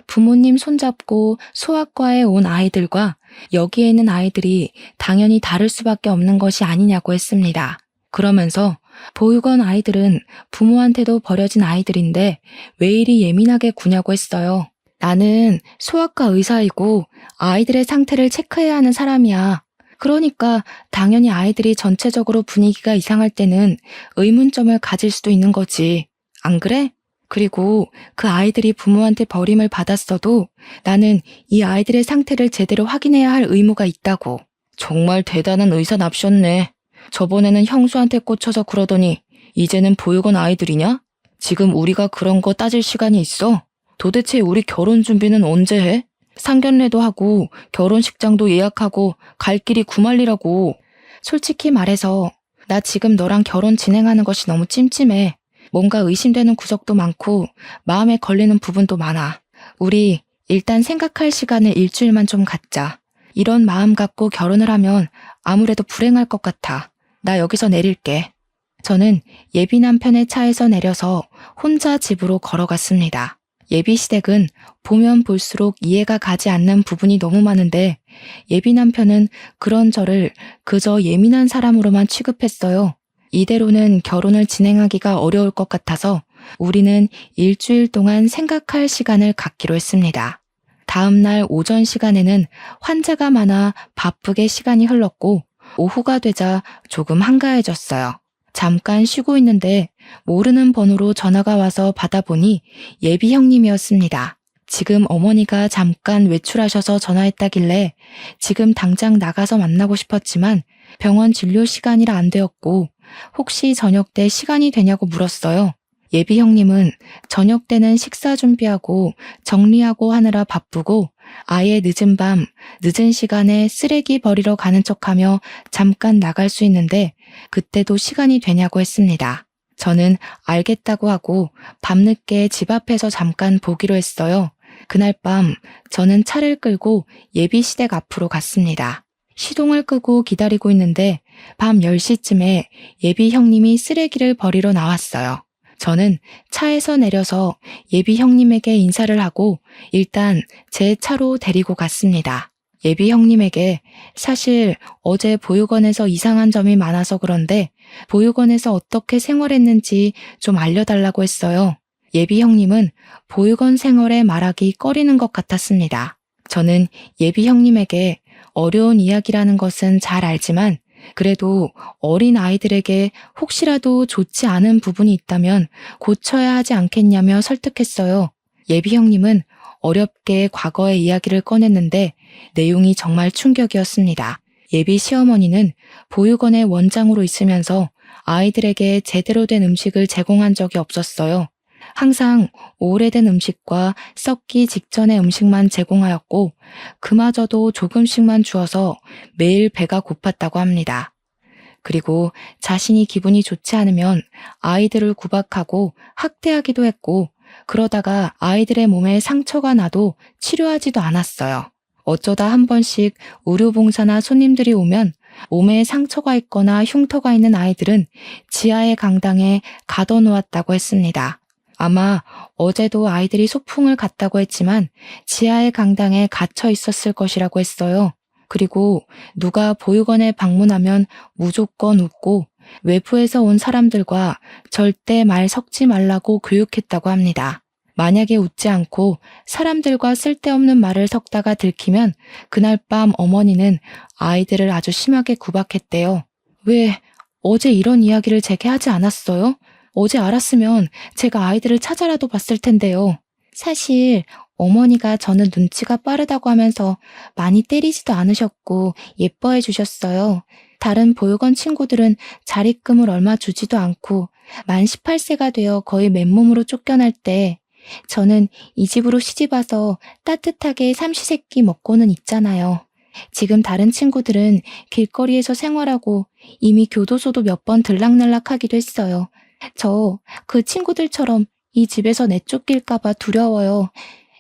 부모님 손잡고 소아과에 온 아이들과 여기에 있는 아이들이 당연히 다를 수밖에 없는 것이 아니냐고 했습니다. 그러면서 보육원 아이들은 부모한테도 버려진 아이들인데 왜 이리 예민하게 구냐고 했어요. 나는 소아과 의사이고 아이들의 상태를 체크해야 하는 사람이야. 그러니까 당연히 아이들이 전체적으로 분위기가 이상할 때는 의문점을 가질 수도 있는 거지. 안 그래? 그리고 그 아이들이 부모한테 버림을 받았어도 나는 이 아이들의 상태를 제대로 확인해야 할 의무가 있다고. 정말 대단한 의사 납셨네. 저번에는 형수한테 꽂혀서 그러더니 이제는 보육원 아이들이냐? 지금 우리가 그런 거 따질 시간이 있어? 도대체 우리 결혼 준비는 언제 해? 상견례도 하고 결혼식장도 예약하고 갈 길이 구만리라고. 솔직히 말해서 나 지금 너랑 결혼 진행하는 것이 너무 찜찜해. 뭔가 의심되는 구석도 많고 마음에 걸리는 부분도 많아. 우리 일단 생각할 시간을 일주일만 좀 갖자. 이런 마음 갖고 결혼을 하면 아무래도 불행할 것 같아. 나 여기서 내릴게. 저는 예비 남편의 차에서 내려서 혼자 집으로 걸어갔습니다. 예비 시댁은 보면 볼수록 이해가 가지 않는 부분이 너무 많은데 예비 남편은 그런 저를 그저 예민한 사람으로만 취급했어요. 이대로는 결혼을 진행하기가 어려울 것 같아서 우리는 일주일 동안 생각할 시간을 갖기로 했습니다. 다음 날 오전 시간에는 환자가 많아 바쁘게 시간이 흘렀고 오후가 되자 조금 한가해졌어요. 잠깐 쉬고 있는데 모르는 번호로 전화가 와서 받아보니 예비 형님이었습니다. 지금 어머니가 잠깐 외출하셔서 전화했다길래 지금 당장 나가서 만나고 싶었지만 병원 진료 시간이라 안 되었고 혹시 저녁 때 시간이 되냐고 물었어요. 예비 형님은 저녁 때는 식사 준비하고 정리하고 하느라 바쁘고 아예 늦은 밤, 늦은 시간에 쓰레기 버리러 가는 척하며 잠깐 나갈 수 있는데 그때도 시간이 되냐고 했습니다. 저는 알겠다고 하고 밤늦게 집 앞에서 잠깐 보기로 했어요. 그날 밤 저는 차를 끌고 예비 시댁 앞으로 갔습니다. 시동을 끄고 기다리고 있는데 밤 10시쯤에 예비 형님이 쓰레기를 버리러 나왔어요. 저는 차에서 내려서 예비 형님에게 인사를 하고 일단 제 차로 데리고 갔습니다. 예비 형님에게 사실 어제 보육원에서 이상한 점이 많아서 그런데 보육원에서 어떻게 생활했는지 좀 알려달라고 했어요. 예비 형님은 보육원 생활에 말하기 꺼리는 것 같았습니다. 저는 예비 형님에게 어려운 이야기라는 것은 잘 알지만 그래도 어린 아이들에게 혹시라도 좋지 않은 부분이 있다면 고쳐야 하지 않겠냐며 설득했어요. 예비 형님은 어렵게 과거의 이야기를 꺼냈는데 내용이 정말 충격이었습니다. 예비 시어머니는 보육원의 원장으로 있으면서 아이들에게 제대로 된 음식을 제공한 적이 없었어요. 항상 오래된 음식과 썩기 직전의 음식만 제공하였고 그마저도 조금씩만 주어서 매일 배가 고팠다고 합니다. 그리고 자신이 기분이 좋지 않으면 아이들을 구박하고 학대하기도 했고 그러다가 아이들의 몸에 상처가 나도 치료하지도 않았어요. 어쩌다 한 번씩 의료봉사나 손님들이 오면 몸에 상처가 있거나 흉터가 있는 아이들은 지하의 강당에 가둬놓았다고 했습니다. 아마 어제도 아이들이 소풍을 갔다고 했지만 지하의 강당에 갇혀 있었을 것이라고 했어요. 그리고 누가 보육원에 방문하면 무조건 웃고 외부에서 온 사람들과 절대 말 섞지 말라고 교육했다고 합니다. 만약에 웃지 않고 사람들과 쓸데없는 말을 섞다가 들키면 그날 밤 어머니는 아이들을 아주 심하게 구박했대요. 왜 어제 이런 이야기를 제게 하지 않았어요? 어제 알았으면 제가 아이들을 찾아라도 봤을 텐데요. 사실 어머니가 저는 눈치가 빠르다고 하면서 많이 때리지도 않으셨고 예뻐해 주셨어요. 다른 보육원 친구들은 자립금을 얼마 주지도 않고 만 18세가 되어 거의 맨몸으로 쫓겨날 때 저는 이 집으로 시집와서 따뜻하게 삼시세끼 먹고는 있잖아요. 지금 다른 친구들은 길거리에서 생활하고 이미 교도소도 몇 번 들락날락하기도 했어요. 저 그 친구들처럼 이 집에서 내쫓길까봐 두려워요.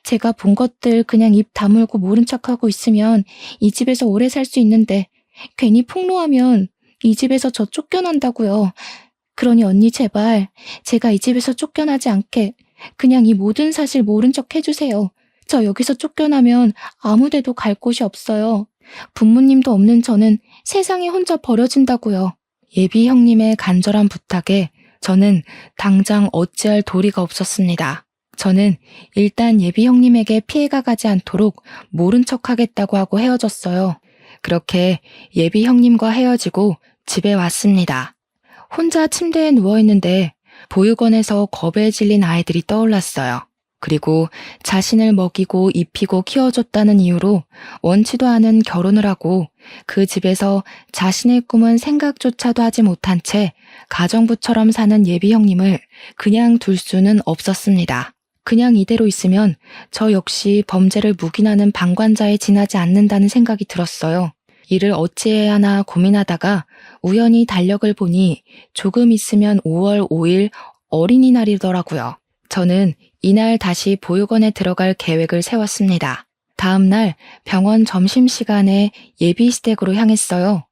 제가 본 것들 그냥 입 다물고 모른 척하고 있으면 이 집에서 오래 살 수 있는데 괜히 폭로하면 이 집에서 저 쫓겨난다고요. 그러니 언니 제발 제가 이 집에서 쫓겨나지 않게 그냥 이 모든 사실 모른 척 해주세요. 저 여기서 쫓겨나면 아무 데도 갈 곳이 없어요. 부모님도 없는 저는 세상에 혼자 버려진다고요. 예비 형님의 간절한 부탁에 저는 당장 어찌할 도리가 없었습니다. 저는 일단 예비 형님에게 피해가 가지 않도록 모른 척 하겠다고 하고 헤어졌어요. 그렇게 예비 형님과 헤어지고 집에 왔습니다. 혼자 침대에 누워있는데 보육원에서 겁에 질린 아이들이 떠올랐어요. 그리고 자신을 먹이고 입히고 키워줬다는 이유로 원치도 않은 결혼을 하고 그 집에서 자신의 꿈은 생각조차도 하지 못한 채 가정부처럼 사는 예비 형님을 그냥 둘 수는 없었습니다. 그냥 이대로 있으면 저 역시 범죄를 묵인하는 방관자에 지나지 않는다는 생각이 들었어요. 이를 어찌해야 하나 고민하다가 우연히 달력을 보니 조금 있으면 5월 5일 어린이날이더라고요. 저는 이날 다시 보육원에 들어갈 계획을 세웠습니다. 다음 날 병원 점심시간에 예비 시댁으로 향했어요.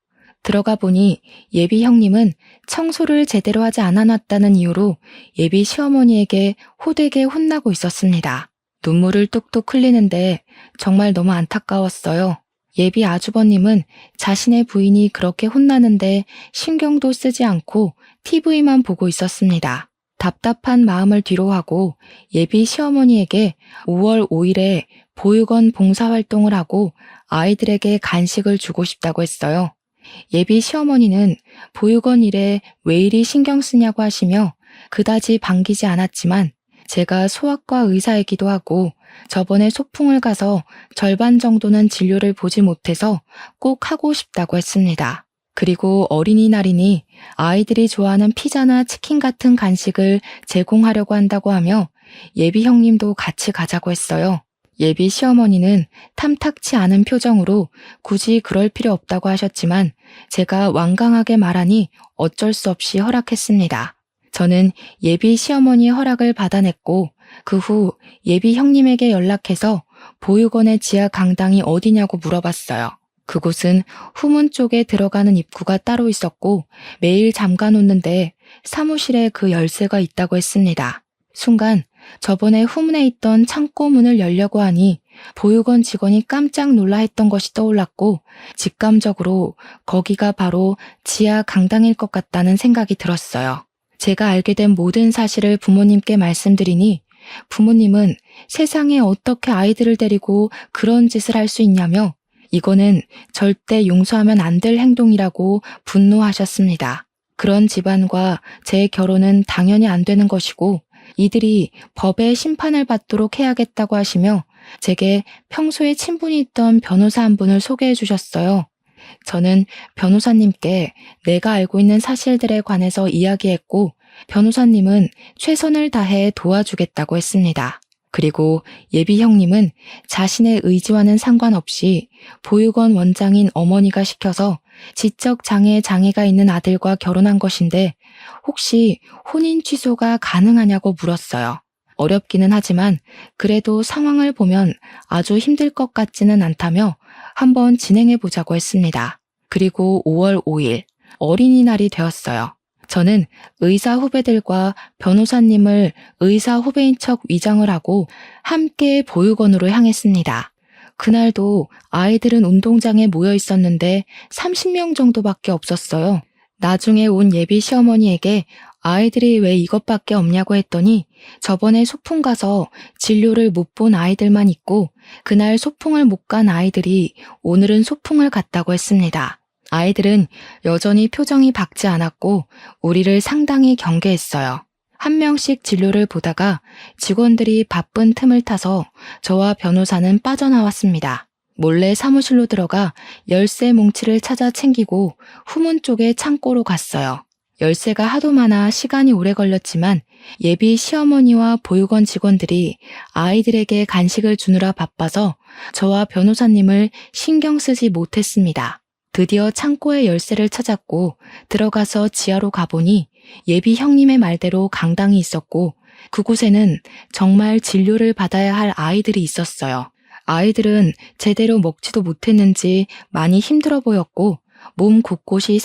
들어가 보니 예비 형님은 청소를 제대로 하지 않아놨다는 이유로 예비 시어머니에게 호되게 혼나고 있었습니다. 눈물을 뚝뚝 흘리는데 정말 너무 안타까웠어요. 예비 아주버님은 자신의 부인이 그렇게 혼나는데 신경도 쓰지 않고 TV만 보고 있었습니다. 답답한 마음을 뒤로하고 예비 시어머니에게 5월 5일에 보육원 봉사활동을 하고 아이들에게 간식을 주고 싶다고 했어요. 예비 시어머니는 보육원 일에 왜 이리 신경 쓰냐고 하시며 그다지 반기지 않았지만 제가 소아과 의사이기도 하고 저번에 소풍을 가서 절반 정도는 진료를 보지 못해서 꼭 하고 싶다고 했습니다. 그리고 어린이날이니 아이들이 좋아하는 피자나 치킨 같은 간식을 제공하려고 한다고 하며 예비 형님도 같이 가자고 했어요. 예비 시어머니는 탐탁치 않은 표정으로 굳이 그럴 필요 없다고 하셨지만 제가 완강하게 말하니 어쩔 수 없이 허락했습니다. 저는 예비 시어머니의 허락을 받아냈고 그 후 예비 형님에게 연락해서 보육원의 지하 강당이 어디냐고 물어봤어요. 그곳은 후문 쪽에 들어가는 입구가 따로 있었고 매일 잠가 놓는데 사무실에 그 열쇠가 있다고 했습니다. 순간 저번에 후문에 있던 창고 문을 열려고 하니 보육원 직원이 깜짝 놀라 했던 것이 떠올랐고 직감적으로 거기가 바로 지하 강당일 것 같다는 생각이 들었어요. 제가 알게 된 모든 사실을 부모님께 말씀드리니 부모님은 세상에 어떻게 아이들을 데리고 그런 짓을 할 수 있냐며 이거는 절대 용서하면 안 될 행동이라고 분노하셨습니다. 그런 집안과 제 결혼은 당연히 안 되는 것이고 이들이 법의 심판을 받도록 해야겠다고 하시며 제게 평소에 친분이 있던 변호사 한 분을 소개해 주셨어요. 저는 변호사님께 내가 알고 있는 사실들에 관해서 이야기했고 변호사님은 최선을 다해 도와주겠다고 했습니다. 그리고 예비 형님은 자신의 의지와는 상관없이 보육원 원장인 어머니가 시켜서 지적 장애가 있는 아들과 결혼한 것인데 혹시 혼인 취소가 가능하냐고 물었어요. 어렵기는 하지만 그래도 상황을 보면 아주 힘들 것 같지는 않다며 한번 진행해 보자고 했습니다. 그리고 5월 5일 어린이날이 되었어요. 저는 의사 후배들과 변호사님을 의사 후배인 척 위장을 하고 함께 보육원으로 향했습니다. 그날도 아이들은 운동장에 모여 있었는데 30명 정도밖에 없었어요. 나중에 온 예비 시어머니에게 아이들이 왜 이것밖에 없냐고 했더니 저번에 소풍 가서 진료를 못 본 아이들만 있고 그날 소풍을 못 간 아이들이 오늘은 소풍을 갔다고 했습니다. 아이들은 여전히 표정이 밝지 않았고 우리를 상당히 경계했어요. 한 명씩 진료를 보다가 직원들이 바쁜 틈을 타서 저와 변호사는 빠져나왔습니다. 몰래 사무실로 들어가 열쇠 뭉치를 찾아 챙기고 후문 쪽의 창고로 갔어요. 열쇠가 하도 많아 시간이 오래 걸렸지만 예비 시어머니와 보육원 직원들이 아이들에게 간식을 주느라 바빠서 저와 변호사님을 신경 쓰지 못했습니다. 드디어 창고의 열쇠를 찾았고 들어가서 지하로 가보니 예비 형님의 말대로 강당이 있었고 그곳에는 정말 진료를 받아야 할 아이들이 있었어요. 아이들은 제대로 먹지도 못했는지 많이 힘들어 보였고 몸 곳곳이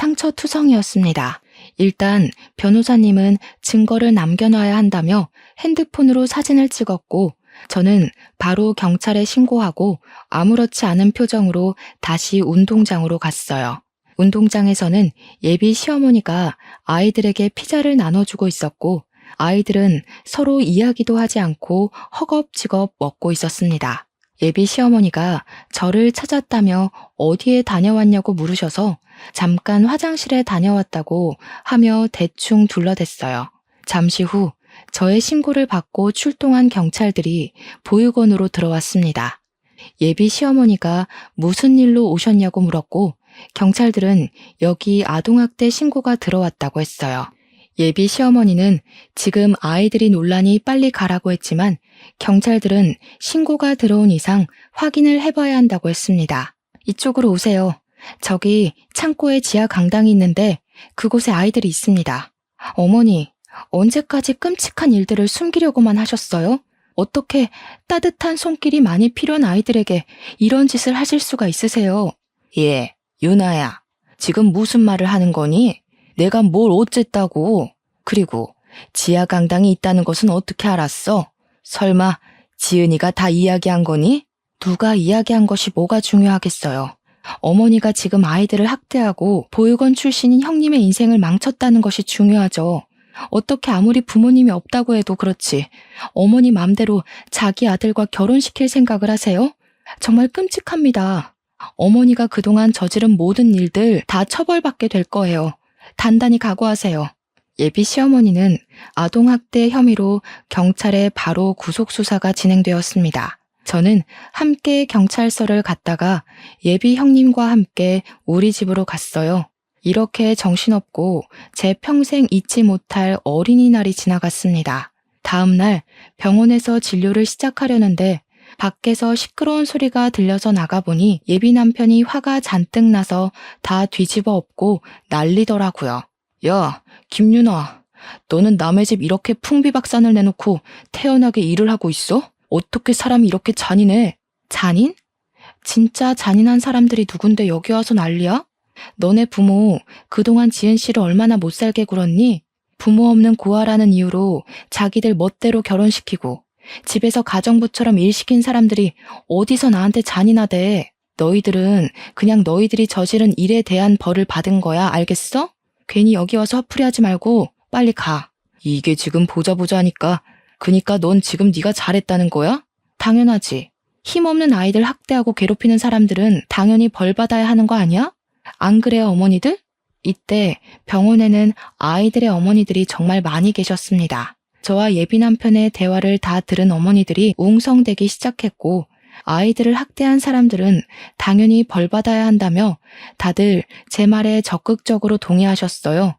상처투성이었습니다. 일단 변호사님은 증거를 남겨놔야 한다며 핸드폰으로 사진을 찍었고 저는 바로 경찰에 신고하고 아무렇지 않은 표정으로 다시 운동장으로 갔어요. 운동장에서는 예비 시어머니가 아이들에게 피자를 나눠주고 있었고 아이들은 서로 이야기도 하지 않고 허겁지겁 먹고 있었습니다. 예비 시어머니가 저를 찾았다며 어디에 다녀왔냐고 물으셔서 잠깐 화장실에 다녀왔다고 하며 대충 둘러댔어요. 잠시 후 저의 신고를 받고 출동한 경찰들이 보육원으로 들어왔습니다. 예비 시어머니가 무슨 일로 오셨냐고 물었고 경찰들은 여기 아동학대 신고가 들어왔다고 했어요. 예비 시어머니는 지금 아이들이 논란이 빨리 가라고 했지만 경찰들은 신고가 들어온 이상 확인을 해봐야 한다고 했습니다. 이쪽으로 오세요. 저기 창고에 지하 강당이 있는데 그곳에 아이들이 있습니다. 어머니, 언제까지 끔찍한 일들을 숨기려고만 하셨어요? 어떻게 따뜻한 손길이 많이 필요한 아이들에게 이런 짓을 하실 수가 있으세요? 예, 유나야. 지금 무슨 말을 하는 거니? 내가 뭘 어쨌다고? 그리고 지하 강당이 있다는 것은 어떻게 알았어? 설마 지은이가 다 이야기한 거니? 누가 이야기한 것이 뭐가 중요하겠어요. 어머니가 지금 아이들을 학대하고 보육원 출신인 형님의 인생을 망쳤다는 것이 중요하죠. 어떻게 아무리 부모님이 없다고 해도 그렇지 어머니 맘대로 자기 아들과 결혼시킬 생각을 하세요? 정말 끔찍합니다. 어머니가 그동안 저지른 모든 일들 다 처벌받게 될 거예요. 단단히 각오하세요. 예비 시어머니는 아동학대 혐의로 경찰에 바로 구속수사가 진행되었습니다. 저는 함께 경찰서를 갔다가 예비 형님과 함께 우리 집으로 갔어요. 이렇게 정신없고 제 평생 잊지 못할 어린이날이 지나갔습니다. 다음 날 병원에서 진료를 시작하려는데 밖에서 시끄러운 소리가 들려서 나가보니 예비 남편이 화가 잔뜩 나서 다 뒤집어 엎고 난리더라고요. 야, 김윤아, 너는 남의 집 이렇게 풍비박산을 내놓고 태연하게 일을 하고 있어? 어떻게 사람이 이렇게 잔인해? 잔인? 진짜 잔인한 사람들이 누군데 여기 와서 난리야? 너네 부모 그동안 지은 씨를 얼마나 못살게 굴었니? 부모 없는 고아라는 이유로 자기들 멋대로 결혼시키고 집에서 가정부처럼 일 시킨 사람들이 어디서 나한테 잔인하대. 너희들은 그냥 너희들이 저지른 일에 대한 벌을 받은 거야, 알겠어? 괜히 여기 와서 화풀이하지 말고 빨리 가. 이게 지금 보자 하니까 그니까 넌 지금 네가 잘했다는 거야? 당연하지. 힘없는 아이들 학대하고 괴롭히는 사람들은 당연히 벌 받아야 하는 거 아니야? 안 그래요, 어머니들? 이때 병원에는 아이들의 어머니들이 정말 많이 계셨습니다. 저와 예비 남편의 대화를 다 들은 어머니들이 웅성대기 시작했고 아이들을 학대한 사람들은 당연히 벌 받아야 한다며 다들 제 말에 적극적으로 동의하셨어요.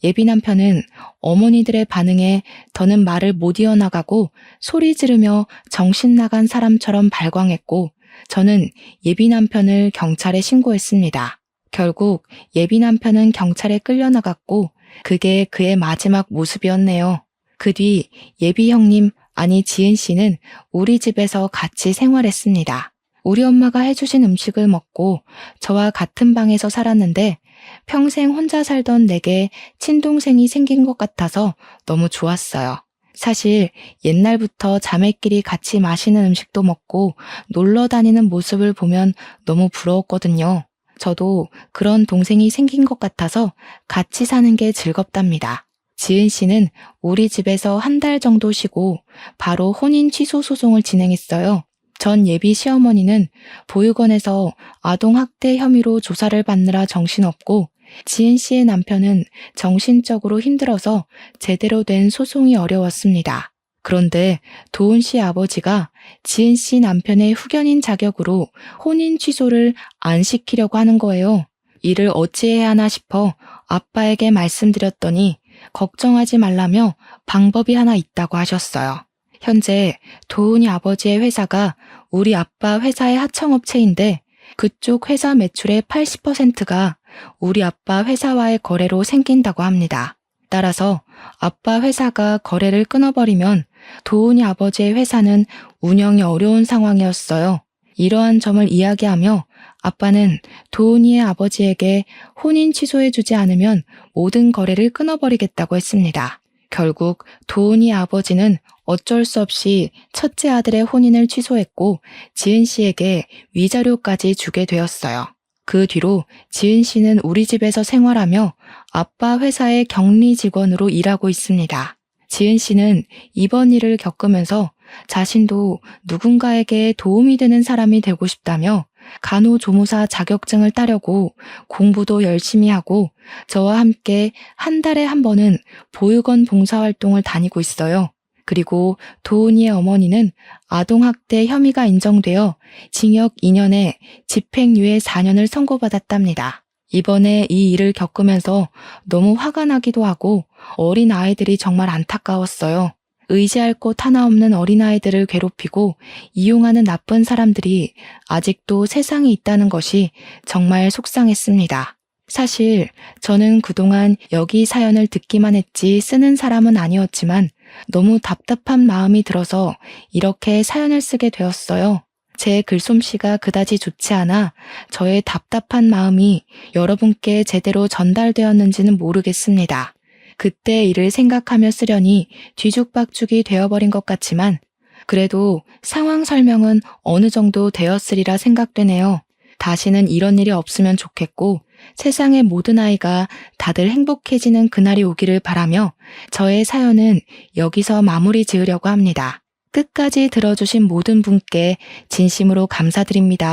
예비 남편은 어머니들의 반응에 더는 말을 못 이어나가고 소리 지르며 정신 나간 사람처럼 발광했고 저는 예비 남편을 경찰에 신고했습니다. 결국 예비 남편은 경찰에 끌려나갔고 그게 그의 마지막 모습이었네요. 그 뒤 예비 형님, 아니 지은 씨는 우리 집에서 같이 생활했습니다. 우리 엄마가 해주신 음식을 먹고 저와 같은 방에서 살았는데 평생 혼자 살던 내게 친동생이 생긴 것 같아서 너무 좋았어요. 사실 옛날부터 자매끼리 같이 마시는 음식도 먹고 놀러 다니는 모습을 보면 너무 부러웠거든요. 저도 그런 동생이 생긴 것 같아서 같이 사는 게 즐겁답니다. 지은 씨는 우리 집에서 한 달 정도 쉬고 바로 혼인 취소 소송을 진행했어요. 전 예비 시어머니는 보육원에서 아동학대 혐의로 조사를 받느라 정신없고 지은 씨의 남편은 정신적으로 힘들어서 제대로 된 소송이 어려웠습니다. 그런데 도훈 씨 아버지가 지은 씨 남편의 후견인 자격으로 혼인 취소를 안 시키려고 하는 거예요. 이를 어찌해야 하나 싶어 아빠에게 말씀드렸더니 걱정하지 말라며 방법이 하나 있다고 하셨어요. 현재 도훈이 아버지의 회사가 우리 아빠 회사의 하청업체인데 그쪽 회사 매출의 80%가 우리 아빠 회사와의 거래로 생긴다고 합니다. 따라서 아빠 회사가 거래를 끊어버리면 도훈이 아버지의 회사는 운영이 어려운 상황이었어요. 이러한 점을 이야기하며 아빠는 도훈이의 아버지에게 혼인 취소해주지 않으면 모든 거래를 끊어버리겠다고 했습니다. 결국 도훈이 아버지는 어쩔 수 없이 첫째 아들의 혼인을 취소했고 지은 씨에게 위자료까지 주게 되었어요. 그 뒤로 지은 씨는 우리 집에서 생활하며 아빠 회사의 격리 직원으로 일하고 있습니다. 지은 씨는 이번 일을 겪으면서 자신도 누군가에게 도움이 되는 사람이 되고 싶다며 간호조무사 자격증을 따려고 공부도 열심히 하고 저와 함께 한 달에 한 번은 보육원 봉사활동을 다니고 있어요. 그리고 도은이의 어머니는 아동학대 혐의가 인정되어 징역 2년에 집행유예 4년을 선고받았답니다. 이번에 이 일을 겪으면서 너무 화가 나기도 하고 어린 아이들이 정말 안타까웠어요. 의지할 곳 하나 없는 어린아이들을 괴롭히고 이용하는 나쁜 사람들이 아직도 세상에 있다는 것이 정말 속상했습니다. 사실 저는 그동안 여기 사연을 듣기만 했지 쓰는 사람은 아니었지만 너무 답답한 마음이 들어서 이렇게 사연을 쓰게 되었어요. 제 글솜씨가 그다지 좋지 않아 저의 답답한 마음이 여러분께 제대로 전달되었는지는 모르겠습니다. 그때 일을 생각하며 쓰려니 뒤죽박죽이 되어버린 것 같지만 그래도 상황 설명은 어느 정도 되었으리라 생각되네요. 다시는 이런 일이 없으면 좋겠고 세상의 모든 아이가 다들 행복해지는 그날이 오기를 바라며 저의 사연은 여기서 마무리 지으려고 합니다. 끝까지 들어주신 모든 분께 진심으로 감사드립니다.